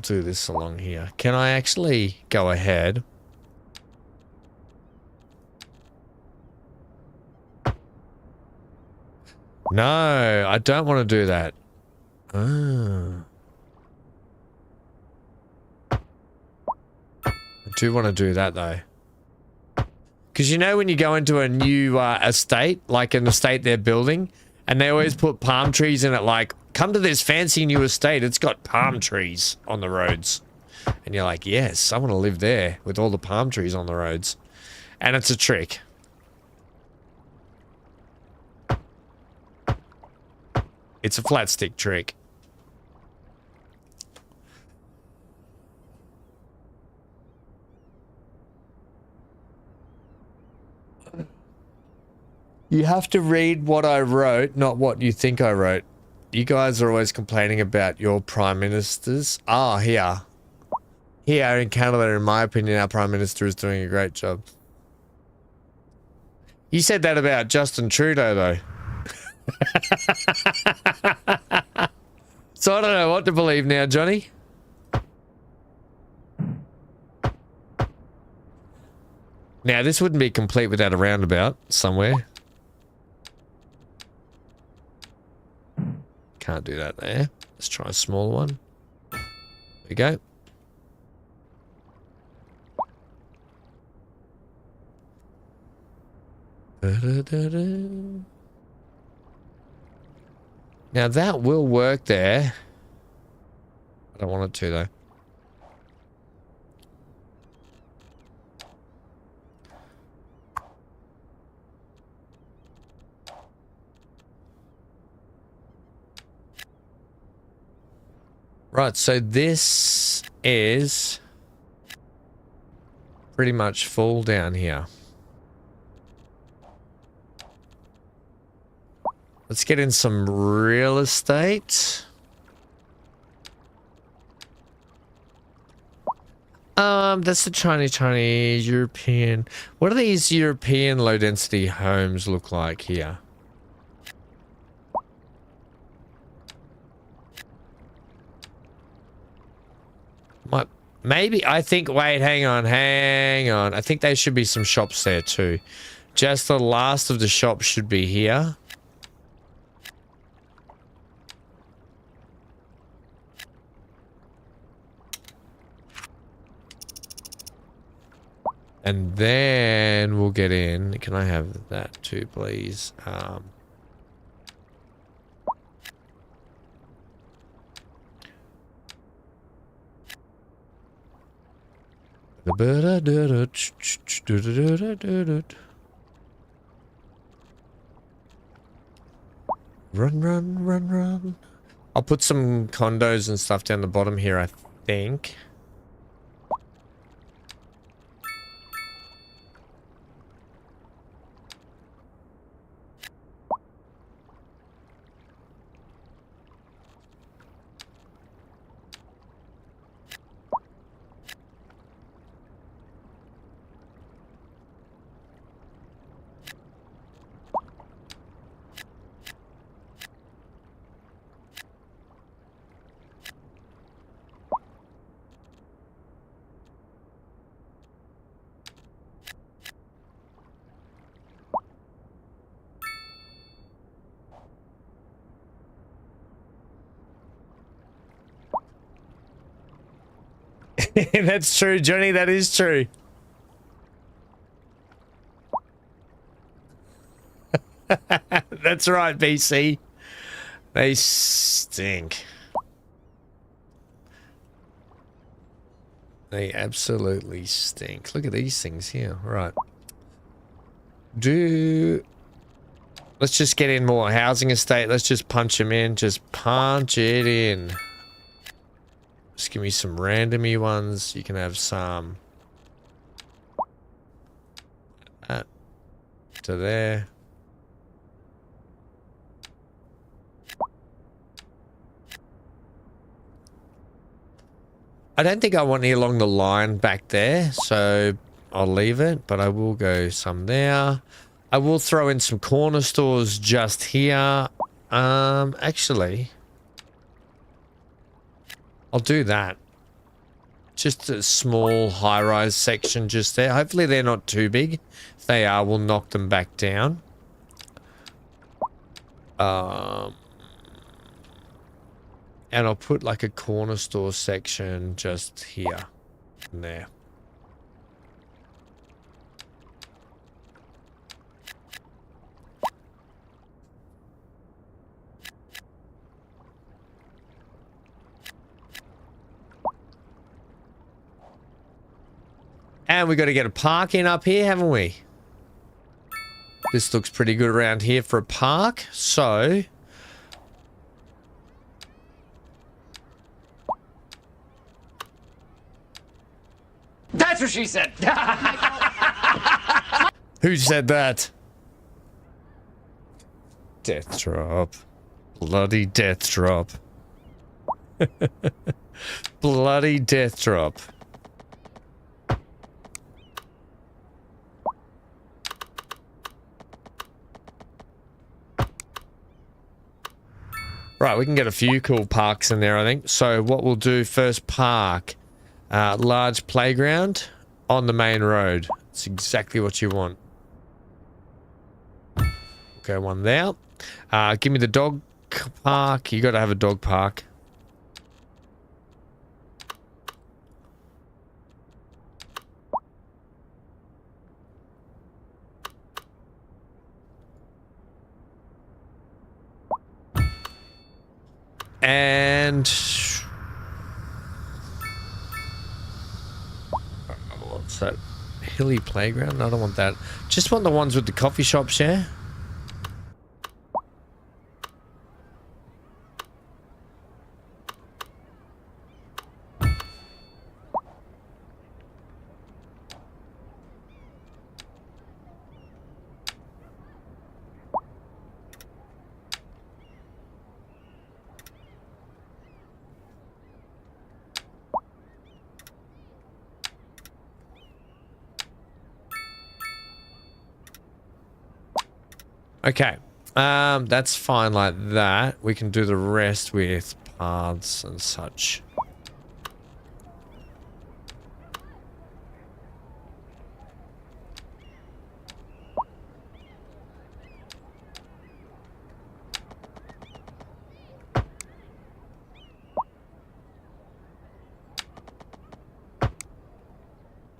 S1: do this along here. Can I actually go ahead? No, I don't want to do that. Oh. I do want to do that though. Because you know when you go into a new estate, like an estate they're building, and they always put palm trees in it, like, come to this fancy new estate, it's got palm trees on the roads. And you're like, yes, I want to live there with all the palm trees on the roads. And it's a trick. It's a flat stick trick. You have to read what I wrote, not what you think I wrote. You guys are always complaining about your prime ministers. Ah, here. Here in Canada, in my opinion, our prime minister is doing a great job. You said that about Justin Trudeau, though. So I don't know what to believe now, Johnny. Now, this wouldn't be complete without a roundabout somewhere. Can't do that there. Let's try a smaller one. There we go. Now that will work there. I don't want it to though. Right, so this is pretty much full down here. Let's get in some real estate. That's the tiny European. What do these European low density homes look like here? Maybe, I think, wait, hang on. I think there should be some shops there too. Just the last of the shops should be here. And then we'll get in. Can I have that too, please? Run. I'll put some condos and stuff down the bottom here, I think. That's true, Johnny. That is true. That's right, BC. They stink. They absolutely stink. Look at these things here. Right. Let's just get in more housing estate. Let's just punch them in. Just punch it in. Just give me some randomy ones. You can have some. That to there. I don't think I want any along the line back there, so I'll leave it, but I will go some there. I will throw in some corner stores just here. Actually, I'll do that. Just a small high-rise section just there. Hopefully they're not too big. If they are, we'll knock them back down. And I'll put like a corner store section just here and there. And we got to get a park in up here, haven't we? This looks pretty good around here for a park. So...
S2: That's what she said.
S1: Who said that? Death drop. Bloody death drop. Bloody death drop. Right, we can get a few cool parks in there, I think. So what we'll do first, park. Large playground on the main road. It's exactly what you want. Okay, one there. Give me the dog park. You got to have a dog park. And what's that? Hilly playground? I don't want that. Just want the ones with the coffee shops, yeah? Okay, that's fine like that. We can do the rest with paths and such.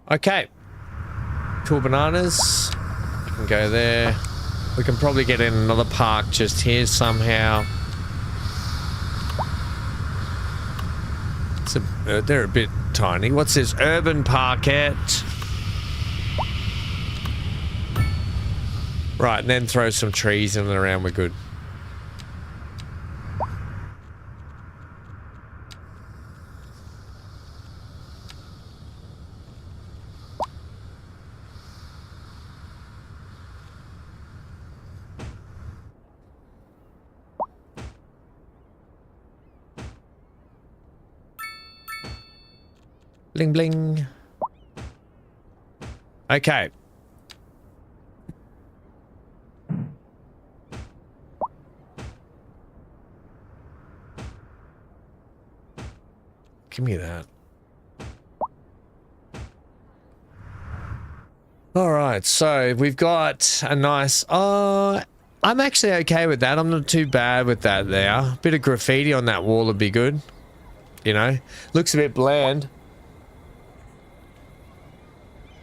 S1: Okay, cool bananas. You can go there. We can probably get in another park just here somehow. They're a bit tiny. What's this? Urban parkette. Right, and then throw some trees in and around. We're good. Bling bling. Okay. Give me that. All right, so we've got a nice... I'm actually okay with that. I'm not too bad with that there. Bit of graffiti on that wall would be good. You know? Looks a bit bland.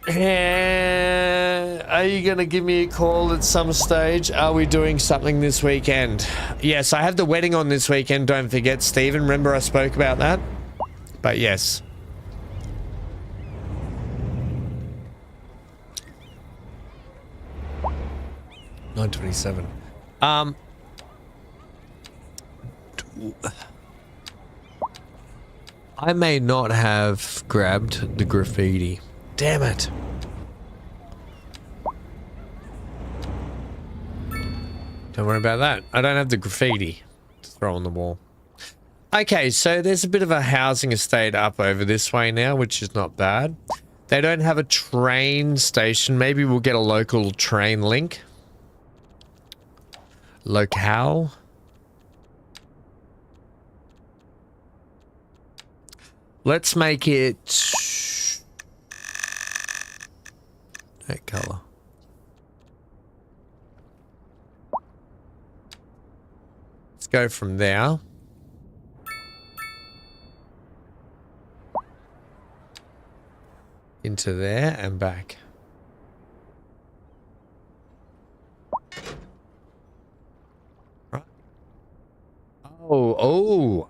S1: Are you going to give me a call at some stage? Are we doing something this weekend? Yes, I have the wedding on this weekend. Don't forget, Stephen. Remember I spoke about that? But yes. $9.27. I may not have grabbed the graffiti. Damn it. Don't worry about that. I don't have the graffiti to throw on the wall. Okay, so there's a bit of a housing estate up over this way now, which is not bad. They don't have a train station. Maybe we'll get a local train link. Locale. Let's make it... that color. Let's go from there. Into there and back. Right. Oh,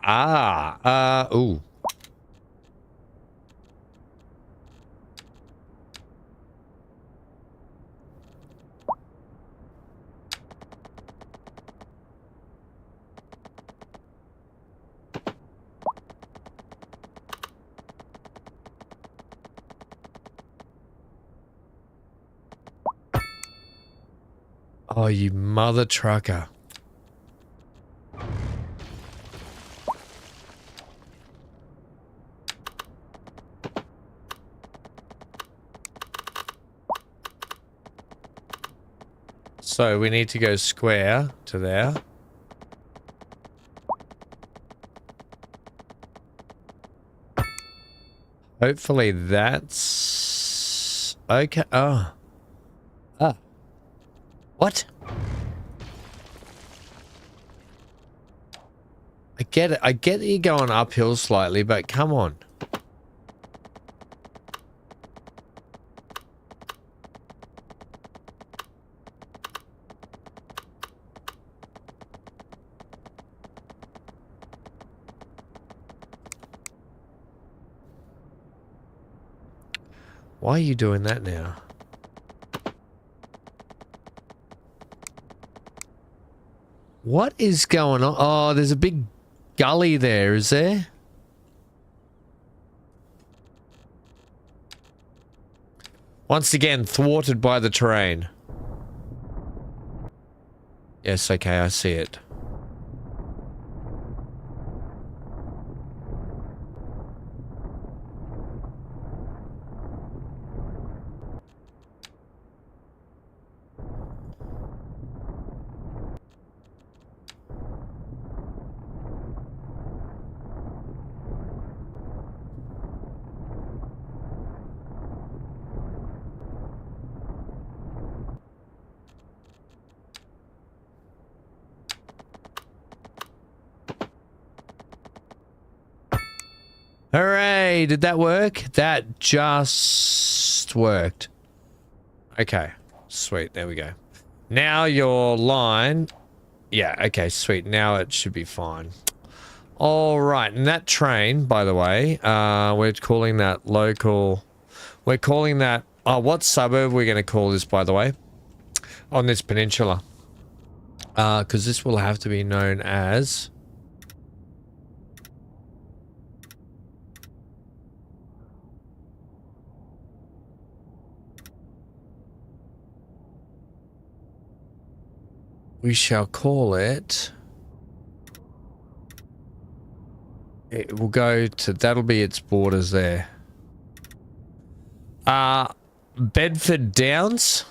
S1: ooh. Oh, you mother trucker. So we need to go square to there. Hopefully that's okay. Oh. Ah. What? I get it. I get that you're going uphill slightly, but come on. Why are you doing that now? What is going on? Oh, there's a big gully there, is there? Once again, thwarted by the terrain. Yes, okay, I see it. Hooray! Did that work? That just worked. Okay. Sweet. There we go. Now your line... Yeah, okay, sweet. Now it should be fine. Alright, and that train, by the way, we're calling that local... We're calling that... Oh, what suburb we're going to call this, by the way? On this peninsula. Because this will have to be known as... We shall call it... It will go to... That'll be its borders there. Bedford Downs?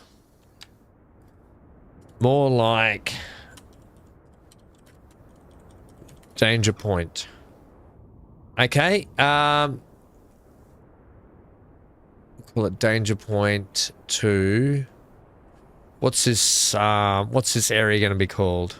S1: More like... Danger Point. Okay, call it Danger Point to... What's this area going to be called?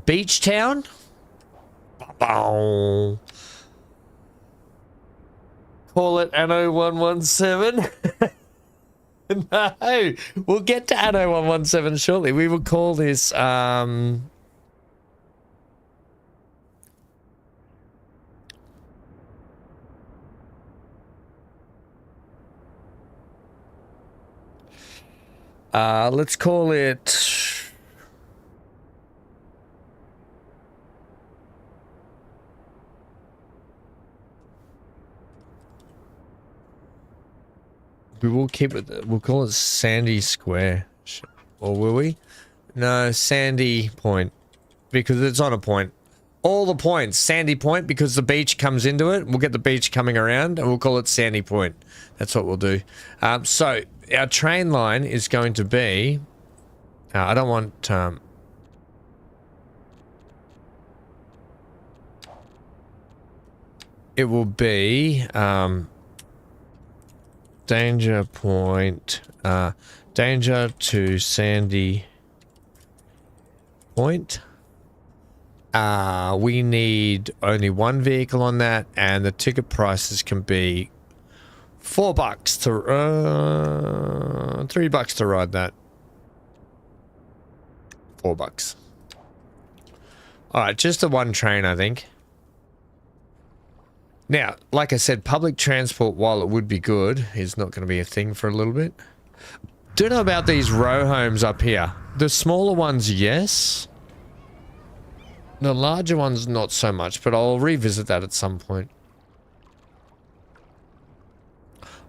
S1: Beach Town? Call it Anno 117. No, we'll get to Anno 117 shortly. We will call this let's call it we'll keep it, we'll call it Sandy Square. Or will we? No, Sandy Point. Because it's on a point. All the points, Sandy Point, because the beach comes into it. We'll get the beach coming around and we'll call it Sandy Point. That's what we'll do. So our train line is going to be... I don't want... it will be... Danger Point, danger to Sandy Point. We need only one vehicle on that, and the ticket prices can be $4 to, $3 to ride that. $4. All right, just the one train, I think. Now, like I said, public transport, while it would be good, is not going to be a thing for a little bit. Don't know about these row homes up here. The smaller ones, yes. The larger ones, not so much, but I'll revisit that at some point.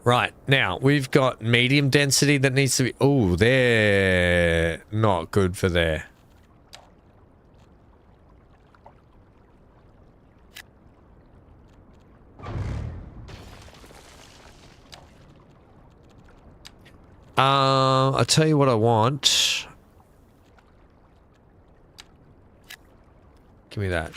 S1: Right, now, we've got medium density that needs to be... Oh, they're not good for there. I'll tell you what I want. Give me that.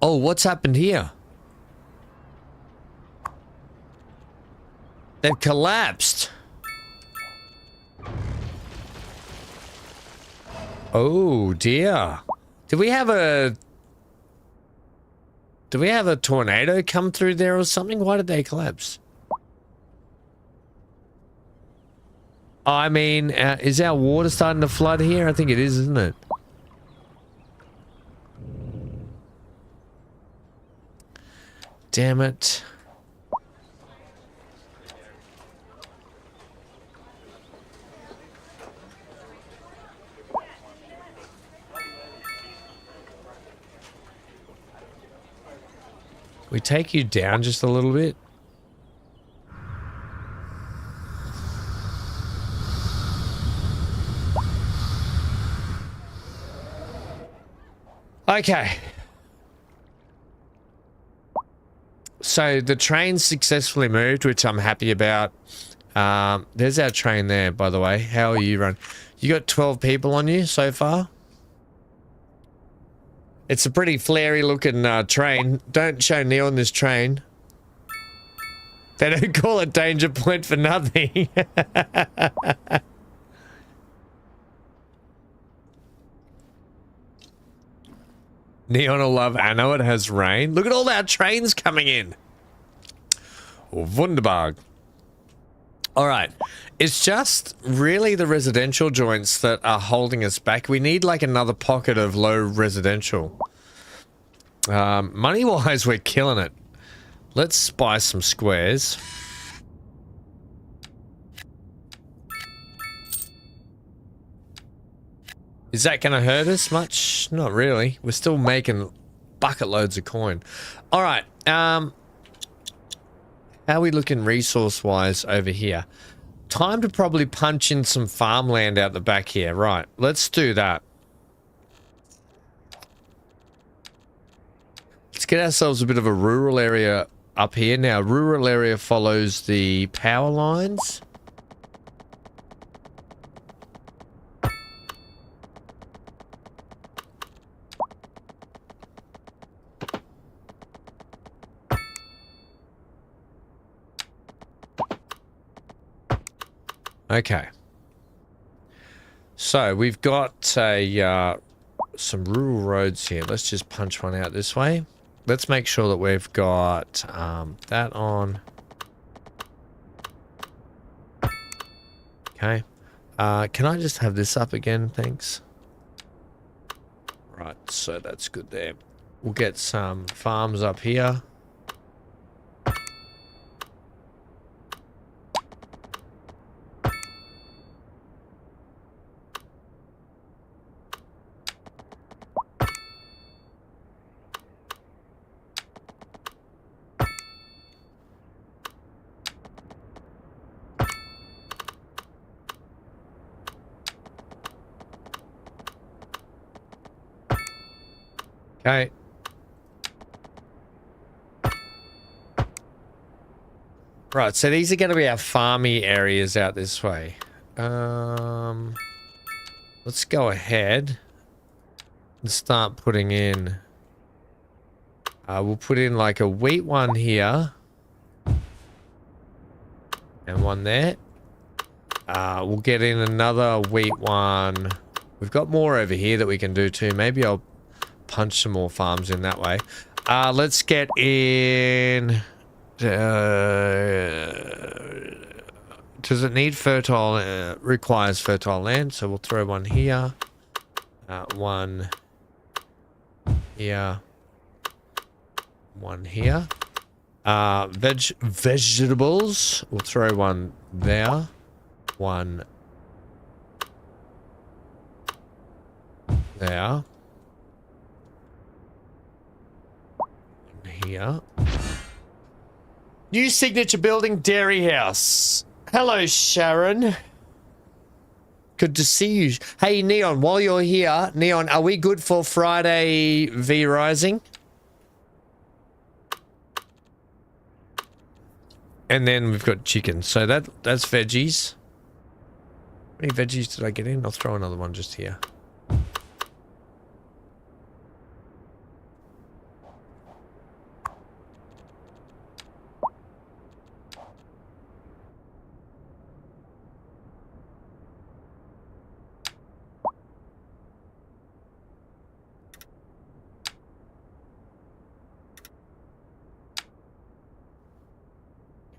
S1: Oh, what's happened here? They've collapsed. Oh dear. Do we have a tornado come through there or something? Why did they collapse? I mean, is our water starting to flood here? I think it is, isn't it? Damn it. We take you down just a little bit. Okay. So the train successfully moved, which I'm happy about. There's our train there, by the way. How are you run? You got 12 people on you so far? It's a pretty flary looking train. Don't show Neil on this train. They don't call it danger point for nothing. Neon will love Anno. It has rain. Look at all our trains coming in. Wunderbar. All right. It's just really the residential joints that are holding us back. We need like another pocket of low residential. Money-wise, we're killing it. Let's spy some squares. Is that going to hurt us much? Not really. We're still making bucket loads of coin. All right. How are we looking resource-wise over here? Time to probably punch in some farmland out the back here. Right. Let's do that. Let's get ourselves a bit of a rural area up here. Now, rural area follows the power lines. Okay. So we've got a some rural roads here. Let's just punch one out this way. Let's make sure that we've got that on. Okay. Can I just have this up again? Thanks. Right, so that's good there. We'll get some farms up here. Okay. Right, so these are going to be our farmy areas out this way. Let's go ahead and start putting in... we'll put in like a wheat one here. And one there. We'll get in another wheat one. We've got more over here that we can do too. Maybe I'll punch some more farms in that way. Let's get in Does it need fertile? Requires fertile land, so we'll throw one here. One here. One here. Vegetables. We'll throw one there. One there. One here. New signature building, dairy house. Hello, Sharon. Good to see you. Hey, Neon, while you're here, Neon, are we good for Friday V Rising? And then we've got chicken. So that's veggies. How many veggies did I get in? I'll throw another one just here.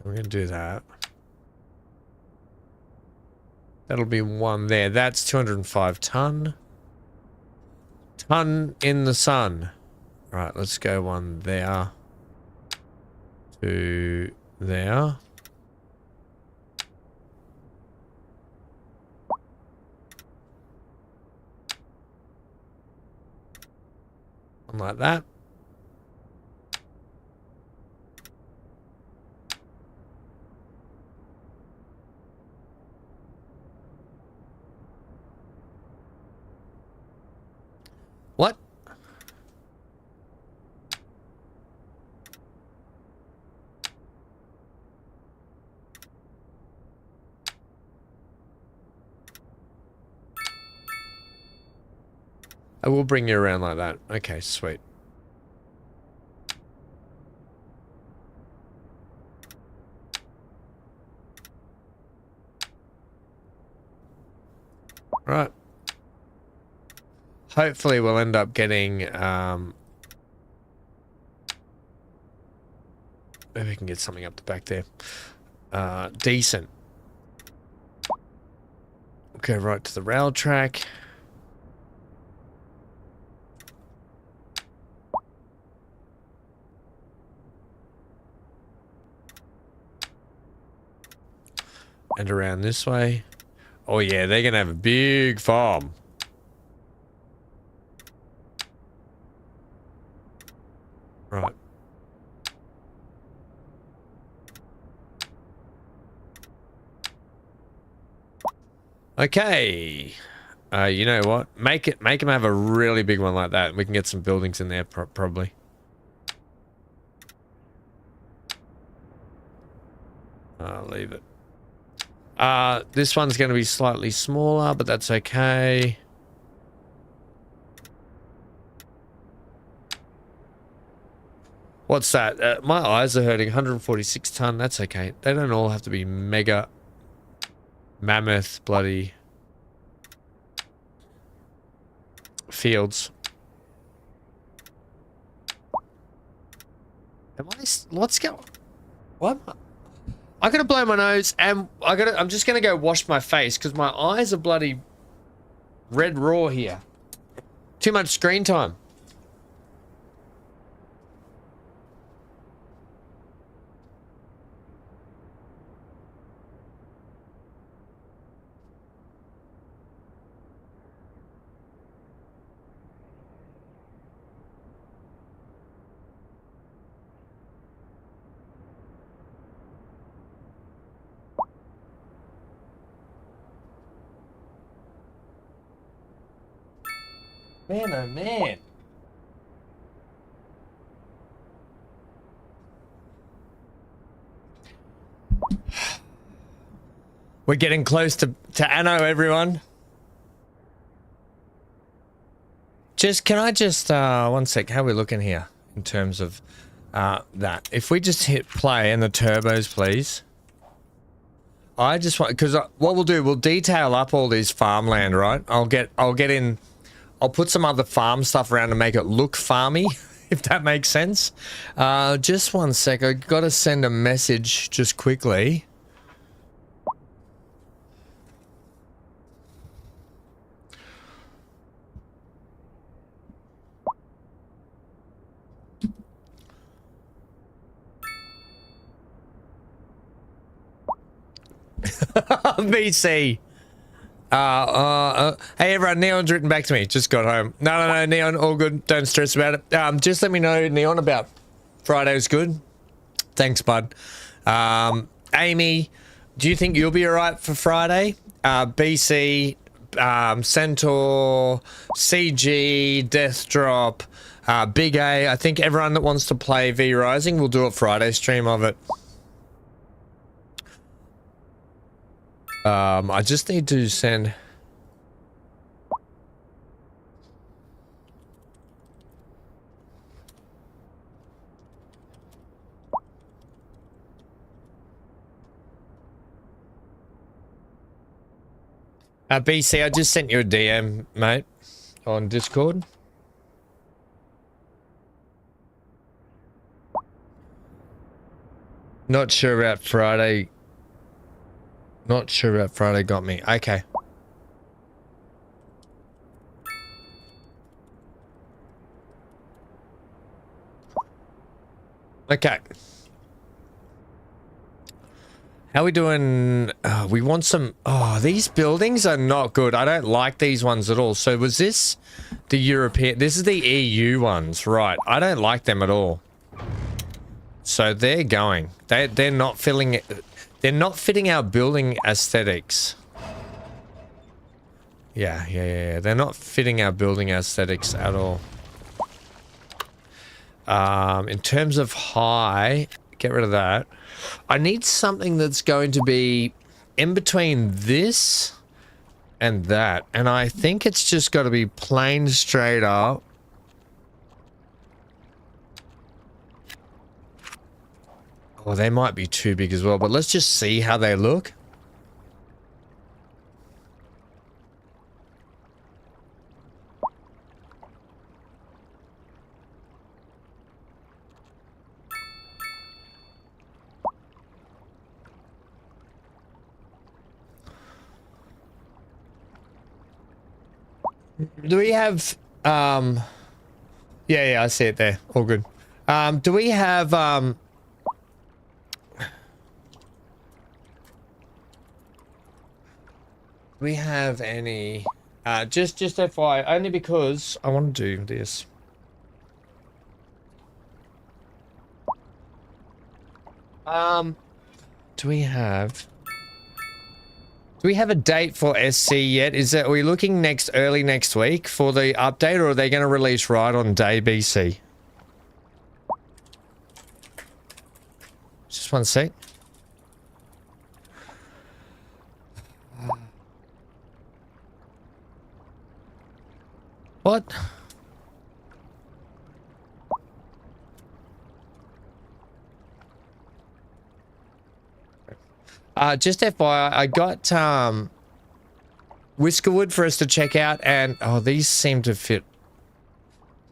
S1: We're going to do that. That'll be one there. That's 205 ton. Ton in the sun. Right, let's go one there. To there. One like that. What? I will bring you around like that. Okay, sweet. Right. Hopefully we'll end up getting, maybe we can get something up the back there. Decent. Go right to the rail track. And around this way. Oh yeah, they're gonna have a big farm. Right. Okay. You know what? Make them have a really big one like that. We can get some buildings in there probably. Leave it. This one's going to be slightly smaller, but that's okay. What's that? My eyes are hurting. 146 ton. That's okay. They don't all have to be mega mammoth bloody fields. What's going? What? I gotta blow my nose, and I'm just gonna go wash my face because my eyes are bloody red raw here. Too much screen time. Man, oh man. We're getting close to Anno, everyone. Can I just, one sec, how are we looking here in terms of that? If we just hit play and the turbos, please. I just want, because what we'll do, we'll detail up all these farmland, right? I'll put some other farm stuff around to make it look farmy, if that makes sense. Just one sec. I got to send a message just quickly. BC. Hey everyone, Neon's written back to me. Just got home. No, Neon, all good. Don't stress about it. Just let me know, Neon, about Friday's good. Thanks, bud. Amy, do you think you'll be alright for Friday? BC, Centaur, CG, Death Drop, Big A. I think everyone that wants to play V Rising will do a Friday stream of it. I just need to send... BC, I just sent you a DM, mate, on Discord. Not sure about Friday. Not sure about Friday got me. Okay. Okay. How we doing? We want some... Oh, these buildings are not good. I don't like these ones at all. So was this the European... This is the EU ones, right. I don't like them at all. So they're going. They're not filling it... They're not fitting our building aesthetics. Yeah. They're not fitting our building aesthetics at all. In terms of high, get rid of that. I need something that's going to be in between this and that. And I think it's just got to be plain straight up. Oh, they might be too big as well, but let's just see how they look. Do we have, yeah, I see it there. All good. Do we have, do we have any, just FYI, only because I want to do this. Do we have a date for SC yet? Are we looking early next week for the update, or are they going to release right on day, BC? Just one sec. What? Just FYI, I got Whiskerwood for us to check out, and oh, these seem to fit.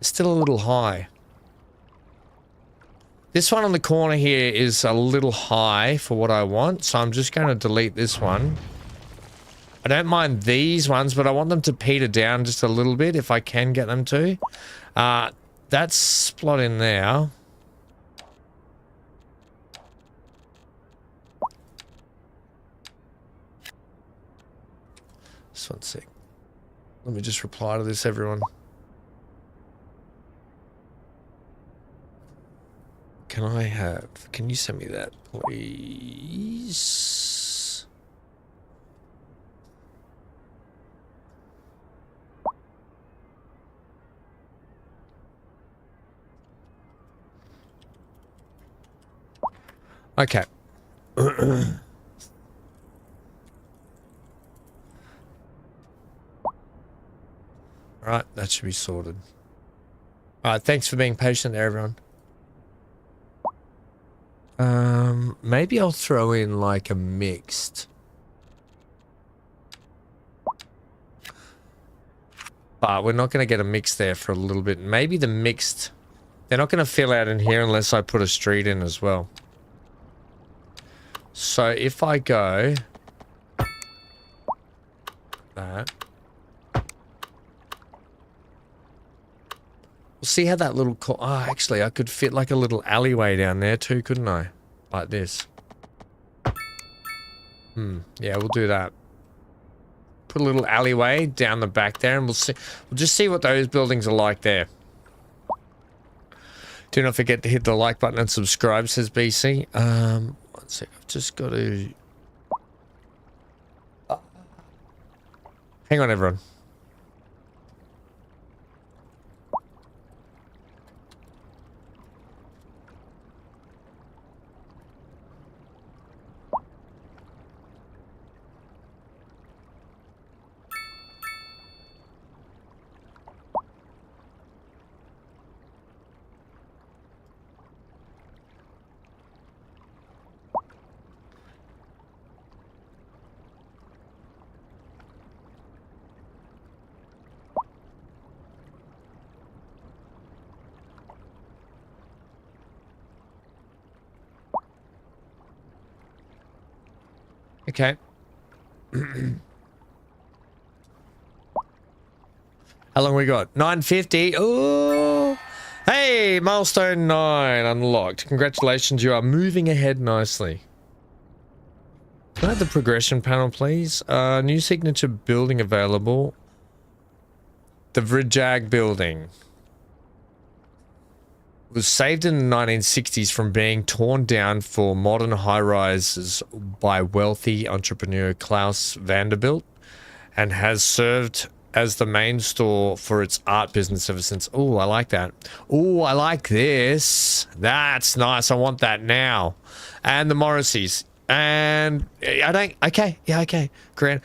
S1: Still a little high. This one on the corner here is a little high for what I want, so I'm just going to delete this one. I don't mind these ones, but I want them to peter down just a little bit if I can get them to. That's spot in there. Just one sec. Let me just reply to this, everyone. Can you send me that, please? Okay. Right, that should be sorted. Alright, thanks for being patient there, everyone. Maybe I'll throw in like a mixed. But we're not going to get a mix there for a little bit. Maybe the mixed... They're not going to fill out in here unless I put a street in as well. So if I go... That... We'll see how that little... Oh, actually, I could fit like a little alleyway down there too, couldn't I? Like this. Yeah, we'll do that. Put a little alleyway down the back there, and we'll see. We'll just see what those buildings are like there. Do not forget to hit the like button and subscribe, says BC. One sec. I've just got to. Hang on, everyone. Okay. How long we got? 9:50. Oh, hey, milestone 9 unlocked. Congratulations, you are moving ahead nicely. Can I have the progression panel, please? New signature building available. The Vrjag building was saved in the 1960s from being torn down for modern high-rises by wealthy entrepreneur Klaus Vanderbilt, and has served as the main store for its art business ever since. Oh, I like that. Oh, I like this. That's nice. I want that now. And the Morrisseys. And I don't... Okay. Yeah, okay. Grand.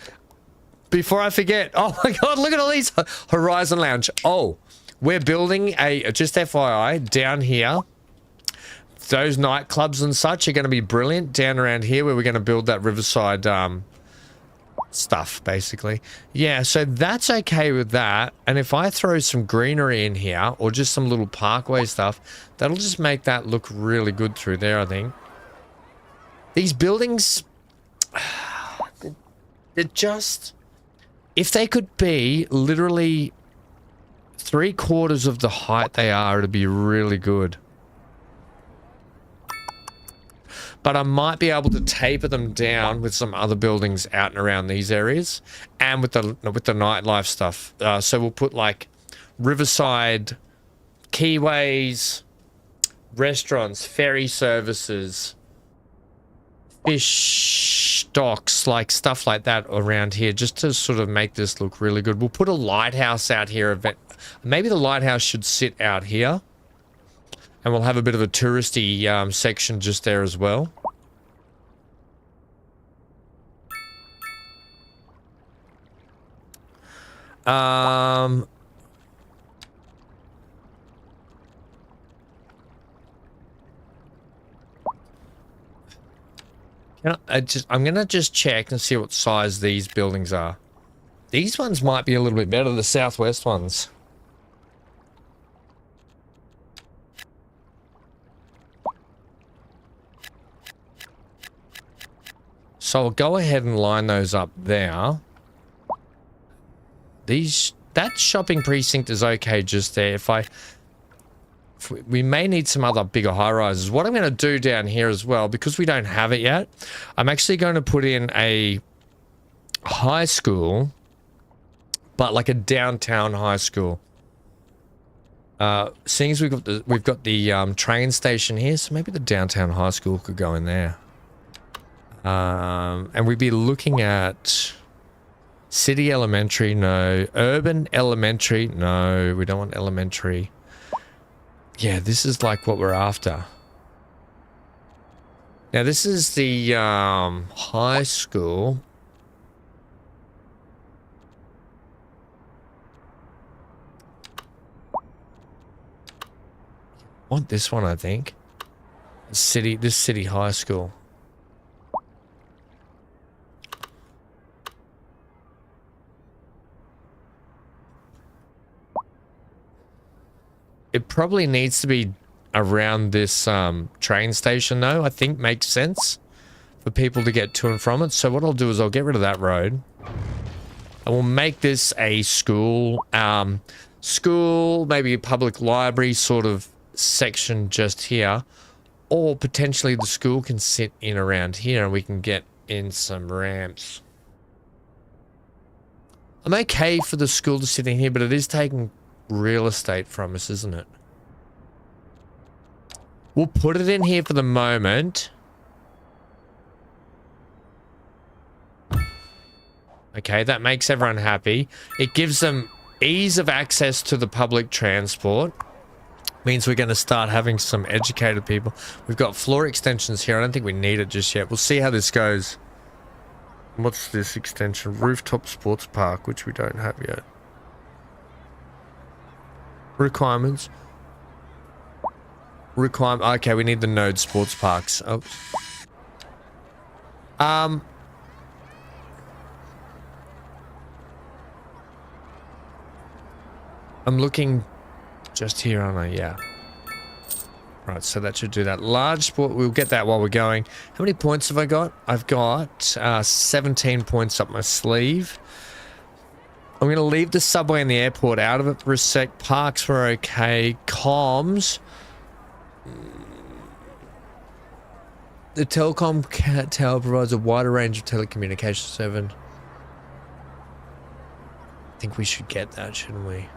S1: Before I forget. Oh my God, look at all these. Horizon Lounge. Oh, we're building a... Just FYI, down here. Those nightclubs and such are going to be brilliant. Down around here where we're going to build that riverside... stuff, basically. Yeah, so that's okay with that. And if I throw some greenery in here, or just some little parkway stuff, that'll just make that look really good through there, I think. These buildings, they're just... If they could be literally 3/4 of the height they are, it'd be really good. But I might be able to taper them down with some other buildings out and around these areas, and with the nightlife stuff. So we'll put like riverside, quayways, restaurants, ferry services, fish docks, like stuff like that around here, just to sort of make this look really good. We'll put a lighthouse out here. Maybe the lighthouse should sit out here. And we'll have a bit of a touristy section just there as well. I'm gonna just check and see what size these buildings are. These ones might be a little bit better, the southwest ones. So I'll go ahead and line those up there. That shopping precinct is okay just there. We may need some other bigger high-rises. What I'm going to do down here as well, because we don't have it yet, I'm actually going to put in a high school, but like a downtown high school. Seeing as we've got the train station here, so maybe the downtown high school could go in there. And we'd be looking at city elementary, no. Urban elementary, no. We don't want elementary. Yeah, this is like what we're after. Now this is the high school. I want this one, I think. This city high school. It probably needs to be around this train station, though. I think makes sense for people to get to and from it. So what I'll do is I'll get rid of that road. And we'll make this a school. Maybe a public library sort of section just here. Or potentially the school can sit in around here and we can get in some ramps. I'm okay for the school to sit in here, but it is taking real estate from us, isn't it? We'll put it in here for the moment. Okay, that makes everyone happy. It gives them ease of access to the public transport. Means we're going to start having some educated people. We've got floor extensions here. I don't think we need it just yet. We'll see how this goes. What's this extension? Rooftop sports park, which we don't have yet. Requirements. Okay, we need the node sports parks. Oh. I'm looking just here, aren't I? Yeah. Right, so that should do that. Large sport, we'll get that while we're going. How many points have I got? I've got 17 points up my sleeve. I'm going to leave the subway and the airport out of it for a sec. Parks were okay. Comms. The telecom tower provides a wider range of telecommunications service. I think we should get that, shouldn't we?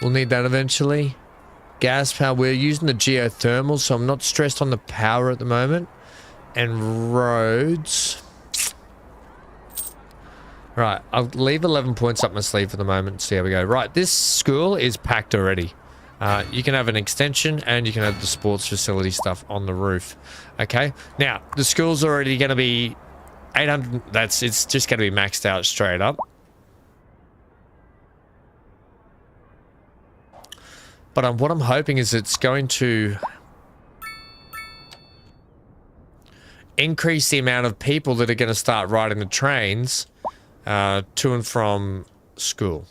S1: We'll need that eventually. Gas power. We're using the geothermal, so I'm not stressed on the power at the moment. And roads. Right, I'll leave 11 points up my sleeve for the moment and see how we go. Right, this school is packed already. You can have an extension and you can have the sports facility stuff on the roof. Okay, now the school's already going to be 800. It's just going to be maxed out straight up. But what I'm hoping is it's going to increase the amount of people that are going to start riding the trains to and from school.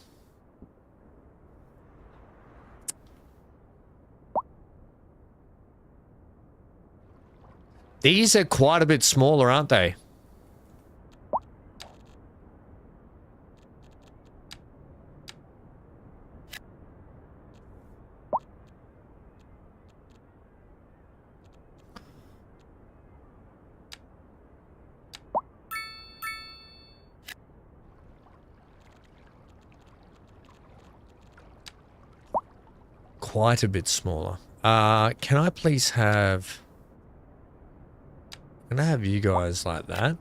S1: These are quite a bit smaller, aren't they? Quite a bit smaller. Can I please have... Can I have you guys like that?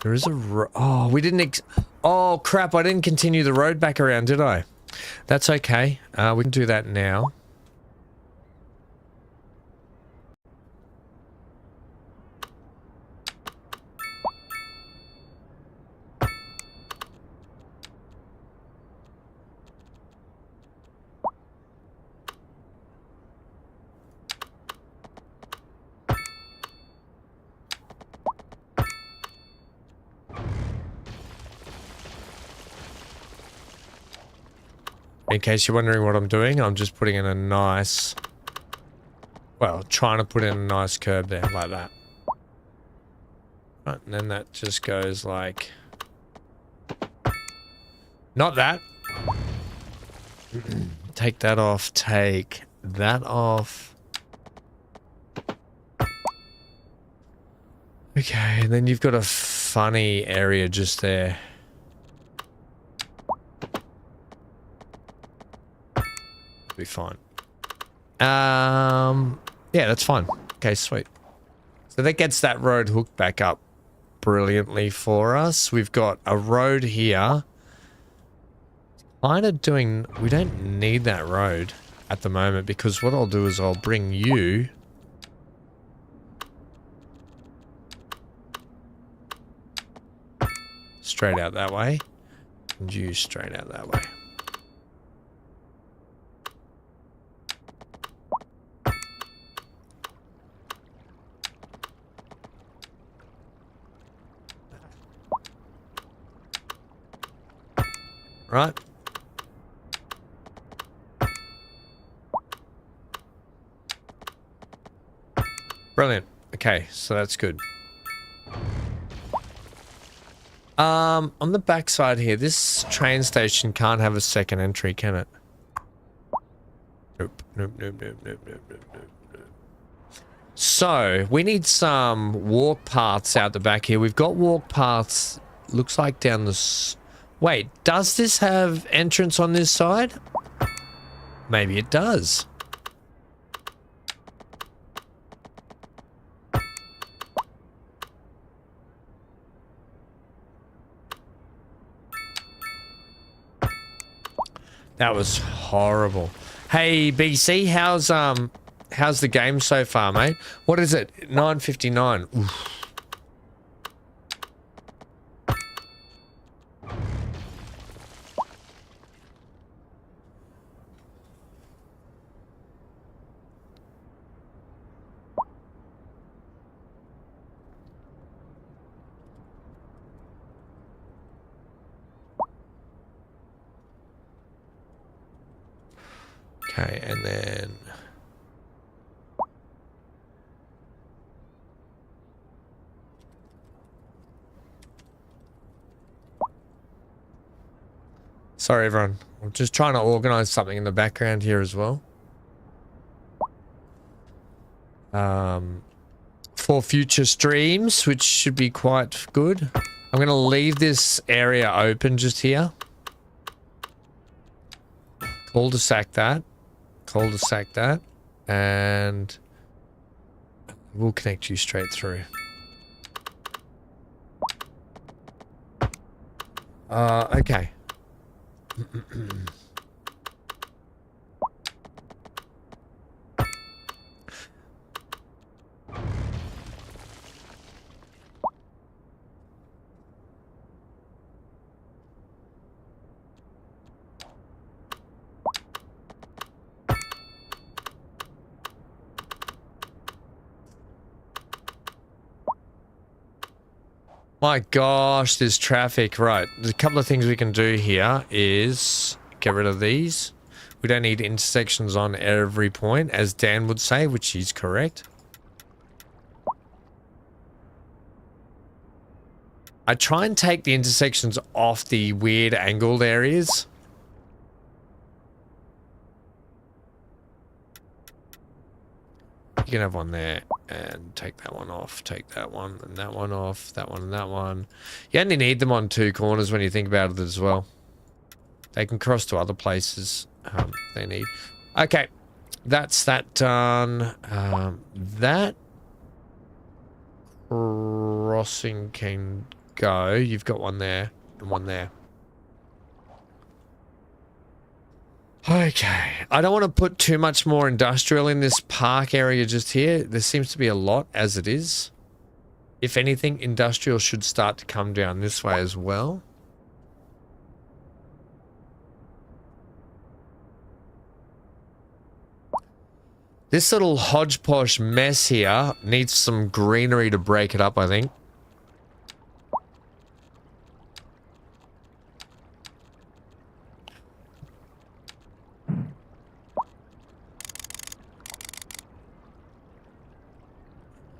S1: There is a oh, we didn't oh, crap. I didn't continue the road back around, did I? That's okay. We can do that now. In case you're wondering what I'm doing, I'm just putting in a nice... Well, trying to put in a nice curb there, like that. Right, and then that just goes like... Not that. Take that off, take that off. Okay, and then you've got a funny area just there. Be fine. Yeah, that's fine. Okay, sweet. So that gets that road hooked back up brilliantly for us. We've got a road here. Kind of doing... We don't need that road at the moment because what I'll do is I'll bring you... straight out that way. And you straight out that way. Right. Brilliant. Okay, so that's good. On the back side here, this train station can't have a second entry, can it? Nope, nope, nope, nope, nope, nope, nope, nope. So, we need some walk paths out the back here. We've got walk paths, looks like down this... Wait, does this have entrance on this side? Maybe it does. That was horrible. Hey BC, how's the game so far, mate? What is it? 9:59. Oof. Okay, and then sorry everyone, I'm just trying to organize something in the background here as well. For future streams, which should be quite good. I'm going to leave this area open just here. Cul-de-sac that. Cul-de-sac that. And we'll connect you straight through. Okay. My gosh, there's traffic. Right, there's a couple of things we can do here is get rid of these. We don't need intersections on every point, as Dan would say, which is correct. I try and take the intersections off the weird angled areas. You can have one there and take that one off, take that one and that one off, that one and that one. You only need them on two corners when you think about it as well. They can cross to other places they need. Okay, that's that done. That crossing can go. You've got one there and one there. Okay, I don't want to put too much more industrial in this park area just here. There seems to be a lot as it is. If anything, industrial should start to come down this way as well. This little hodgepodge mess here needs some greenery to break it up, I think.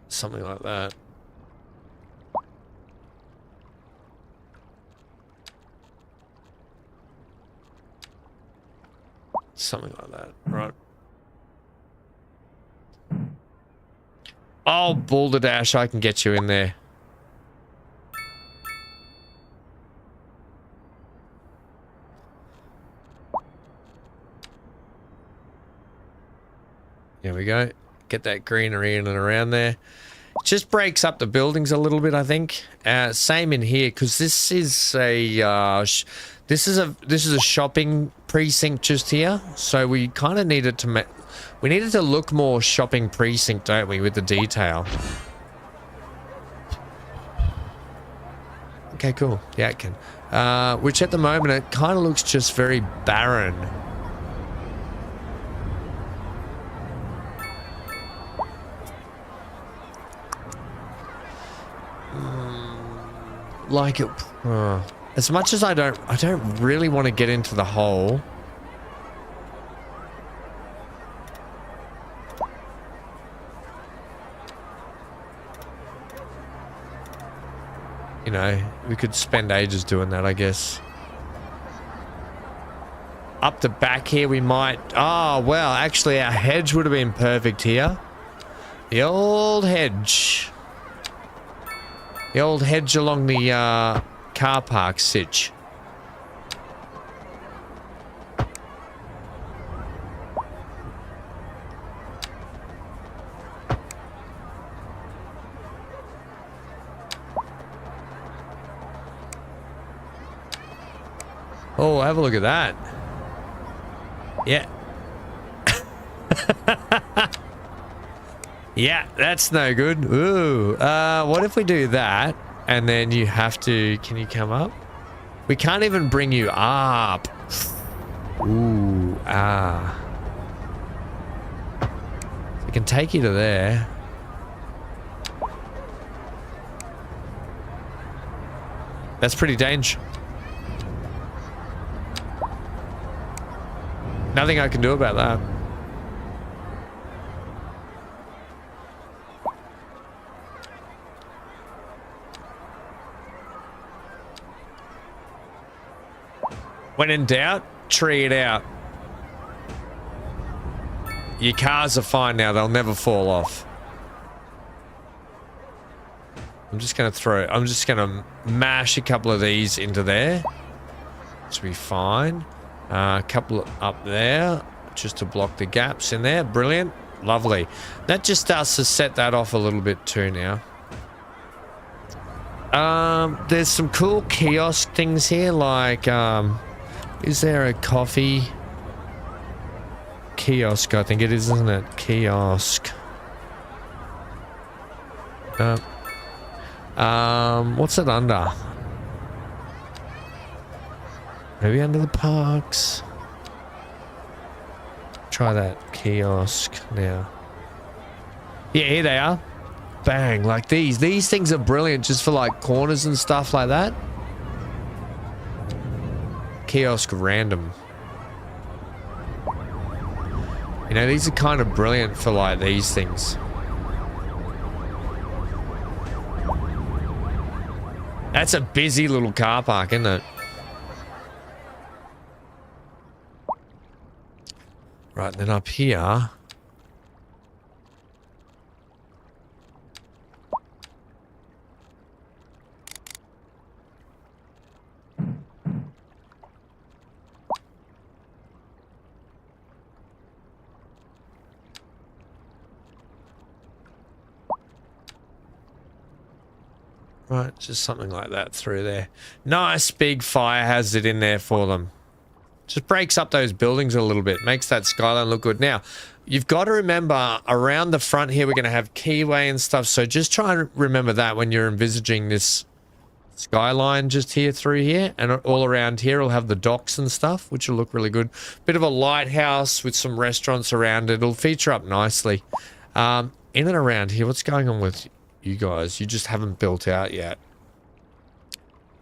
S1: Something like that. Something like that, right? Oh, Balderdash, I can get you in there. There we go. Get that greenery in and around there. It just breaks up the buildings a little bit, I think. Same in here, because this is a this is a shopping precinct just here. So we kind of needed to we needed to look more shopping precinct, don't we, with the detail? Okay, cool. Yeah, it can. Which at the moment it kind of looks just very barren. Like it, as much as I don't really want to get into the hole. You know, we could spend ages doing that, I guess. Up the back here, we might... Oh, well, actually, our hedge would have been perfect here. The old hedge. The old hedge along the car park sitch. Oh, have a look at that. Yeah. Yeah, that's no good. Ooh. What if we do that and then you have to... Can you come up? We can't even bring you up. Ooh. Ah. We can take you to there. That's pretty dangerous. Nothing I can do about that. When in doubt, tree it out. Your cars are fine now. They'll never fall off. I'm just going to mash a couple of these into there. This will be fine. A couple up there just to block the gaps in there. Brilliant. Lovely. That just starts to set that off a little bit too now. There's some cool kiosk things here, like is there a coffee kiosk? I think it is, isn't it? Kiosk. What's it under? Maybe under the parks. Try that kiosk now. Yeah, here they are. Bang, like these. These things are brilliant just for like corners and stuff like that. Kiosk random. You know, these are kind of brilliant for like these things. That's a busy little car park, isn't it? Right, then up here. Right, just something like that through there. Nice big fire hazard in there for them. Just breaks up those buildings a little bit. Makes that skyline look good. Now, you've got to remember, around the front here, we're going to have keyway and stuff. So just try and remember that when you're envisaging this skyline just here through here. And all around here, we'll have the docks and stuff, which will look really good. Bit of a lighthouse with some restaurants around it. It'll feature up nicely. In and around here, what's going on with you guys? You just haven't built out yet.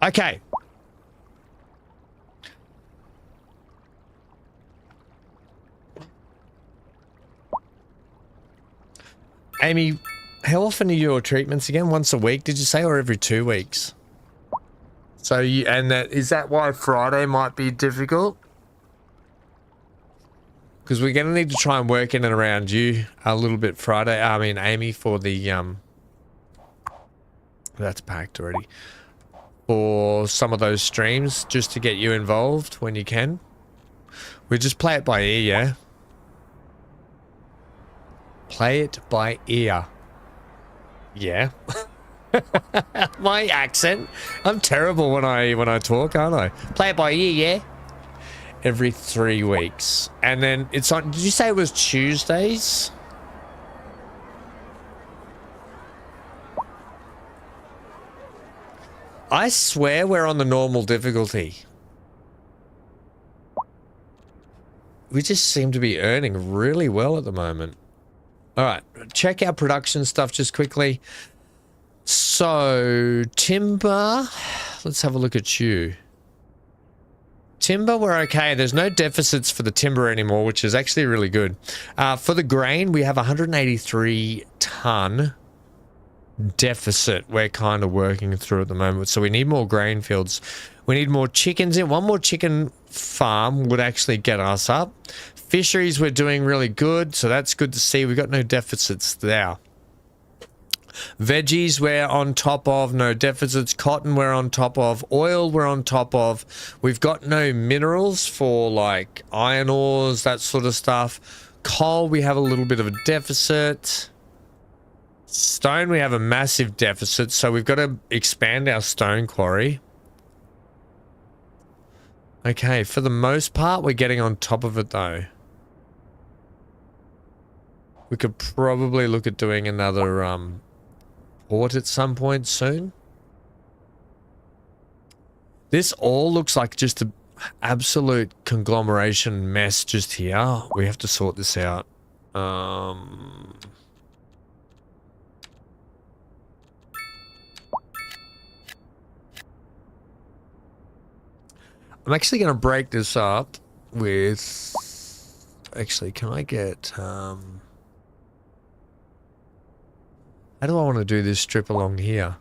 S1: Okay. Amy, how often are your treatments again? Once a week, did you say, or every 2 weeks? So you, and that, is that why Friday might be difficult? Because we're going to need to try and work in and around you a little bit Friday. I mean, Amy, for the, that's packed already. For some of those streams, just to get you involved when you can. We just play it by ear, yeah? Play it by ear. Yeah. My accent. I'm terrible when I talk, aren't I? Play it by ear, yeah? Every 3 weeks. And then it's on... Did you say it was Tuesdays? I swear we're on the normal difficulty. We just seem to be earning really well at the moment. All right, check our production stuff just quickly. So, timber, let's have a look at you. Timber, we're okay. There's no deficits for the timber anymore, which is actually really good. For the grain, we have 183 ton. deficit we're kind of working through at the moment. So we need more grain fields. We need more chickens in. One more chicken farm would actually get us up. Fisheries, we're doing really good, so that's good to see. We've got no deficits there. Veggies, we're on top of. No deficits. Cotton, we're on top of. Oil, we're on top of. We've got no minerals for, like, iron ores, that sort of stuff. Coal, we have a little bit of a deficit. Stone, we have a massive deficit, so we've got to expand our stone quarry. Okay, for the most part, we're getting on top of it, though. We could probably look at doing another port at some point soon. This all looks like just an absolute conglomeration mess just here. We have to sort this out. I'm actually going to break this up with... Actually, can I get... How do I want to do this strip along here?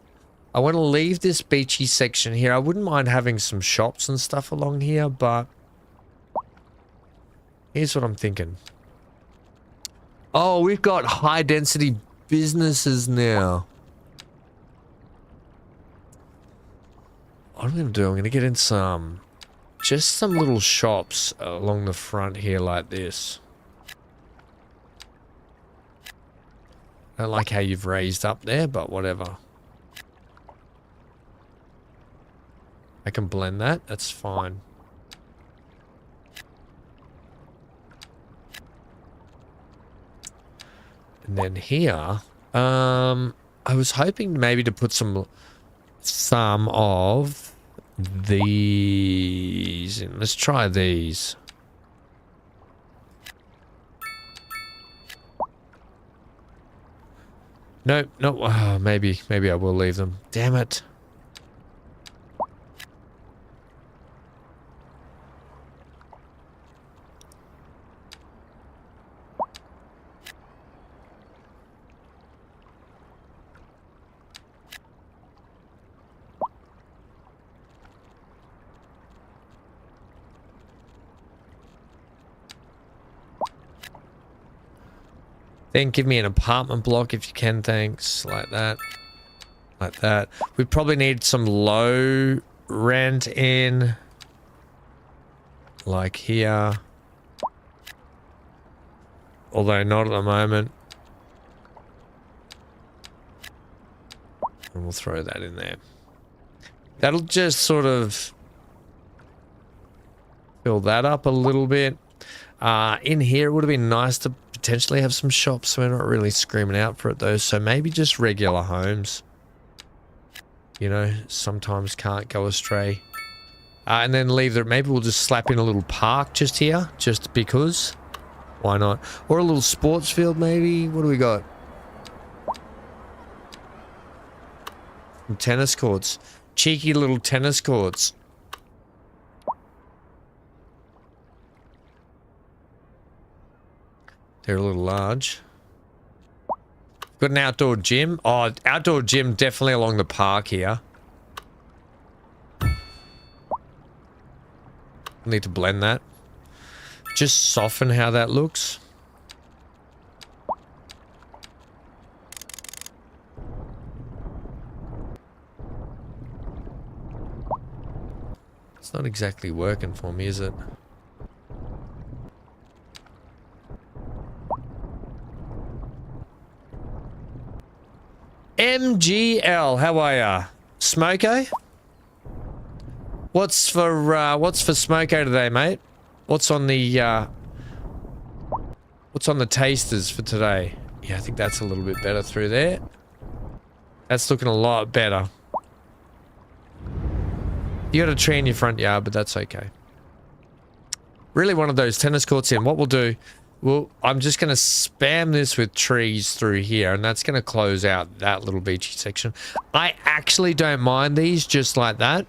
S1: I want to leave this beachy section here. I wouldn't mind having some shops and stuff along here, but... Here's what I'm thinking. Oh, we've got high density businesses now. What I'm going to do, I'm going to get in some... Just some little shops along the front here like this. I don't like how you've raised up there, but whatever. I can blend that. That's fine. And then here, I was hoping maybe to put some of these in. Let's try these. Nope, no. Oh, maybe I will leave them. Damn it. Then give me an apartment block if you can, thanks. Like that. Like that. We probably need some low rent in. Like here. Although not at the moment. And we'll throw that in there. That'll just sort of fill that up a little bit. In here, it would have been nice to potentially have some shops, so we're not really screaming out for it though. So maybe just regular homes. You know, sometimes can't go astray. And then leave the... Maybe we'll just slap in a little park just here, just because. Why not? Or a little sports field maybe. What do we got? Some tennis courts. Cheeky little tennis courts. They're a little large. Got an outdoor gym. Oh, outdoor gym definitely along the park here. Need to blend that. Just soften how that looks. It's not exactly working for me, is it? MGL, how are ya? Smoko? What's for Smoko today, mate? What's on the tasters for today? Yeah, I think that's a little bit better through there. That's looking a lot better. You got a tree in your front yard, but that's okay. Really one of those tennis courts in. What we'll do, I'm just going to spam this with trees through here, and that's going to close out that little beachy section. I actually don't mind these just like that.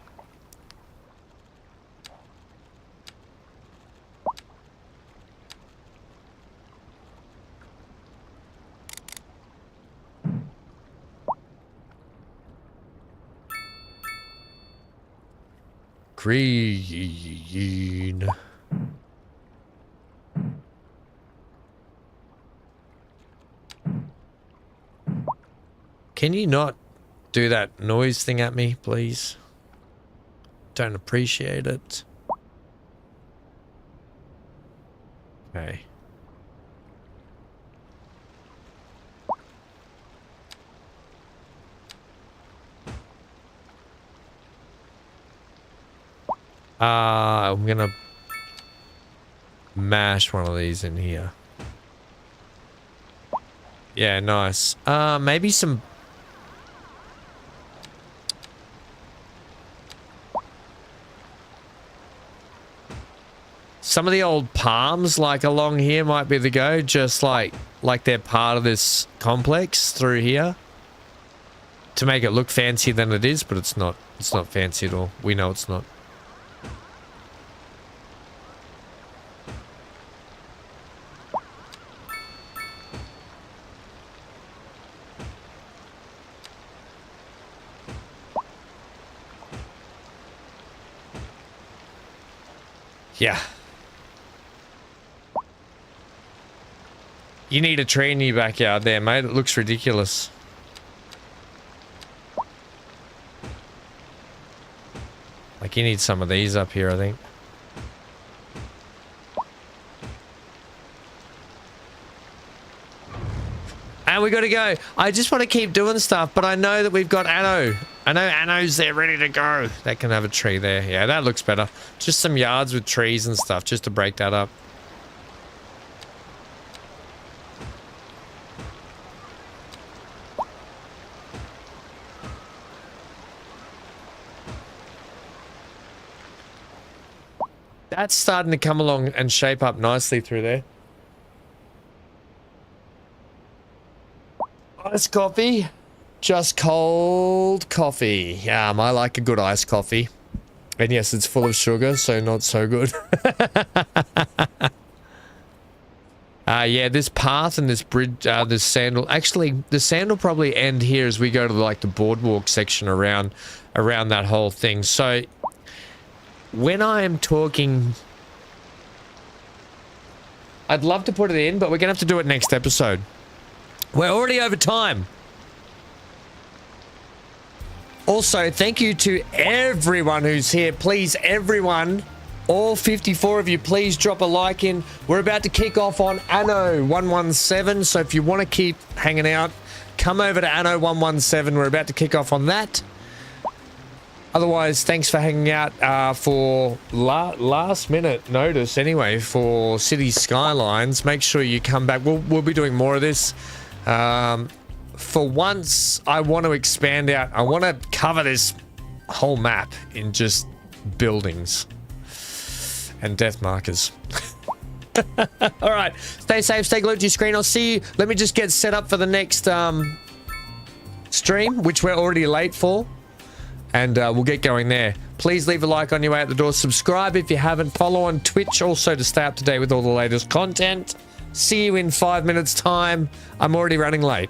S1: Green. Can you not do that noise thing at me, please? Don't appreciate it. Okay. I'm gonna mash one of these in here. Yeah, nice. Maybe some... Some of the old palms, like, along here might be the go. Just like they're part of this complex through here. To make it look fancier than it is, but it's not. It's not fancy at all. We know it's not. Yeah. You need a tree in your backyard there, mate. It looks ridiculous. Like, you need some of these up here, I think. And we gotta go. I just want to keep doing stuff, but I know that we've got Anno. I know Anno's there ready to go. That can have a tree there. Yeah, that looks better. Just some yards with trees and stuff, just to break that up. That's starting to come along and shape up nicely through there. Iced coffee. Just cold coffee. Yeah, I like a good iced coffee. And yes, it's full of sugar, so not so good. Yeah, this path and this bridge, this sand will... Actually, the sand will probably end here as we go to, like, the boardwalk section around that whole thing. So... when I am talking, I'd love to put it in, but we're going to have to do it next episode. We're already over time. Also, thank you to everyone who's here. Please, everyone, all 54 of you, please drop a like in. We're about to kick off on Anno 117, so if you want to keep hanging out, come over to Anno 117. We're about to kick off on that. Otherwise, thanks for hanging out for last minute notice anyway for City Skylines. Make sure you come back. We'll be doing more of this. For once, I want to expand out. I want to cover this whole map in just buildings and death markers. All right. Stay safe. Stay glued to your screen. I'll see you. Let me just get set up for the next stream, which we're already late for. And we'll get going there. Please leave a like on your way out the door. Subscribe if you haven't. Follow on Twitch also to stay up to date with all the latest content. See you in 5 minutes time. I'm already running late.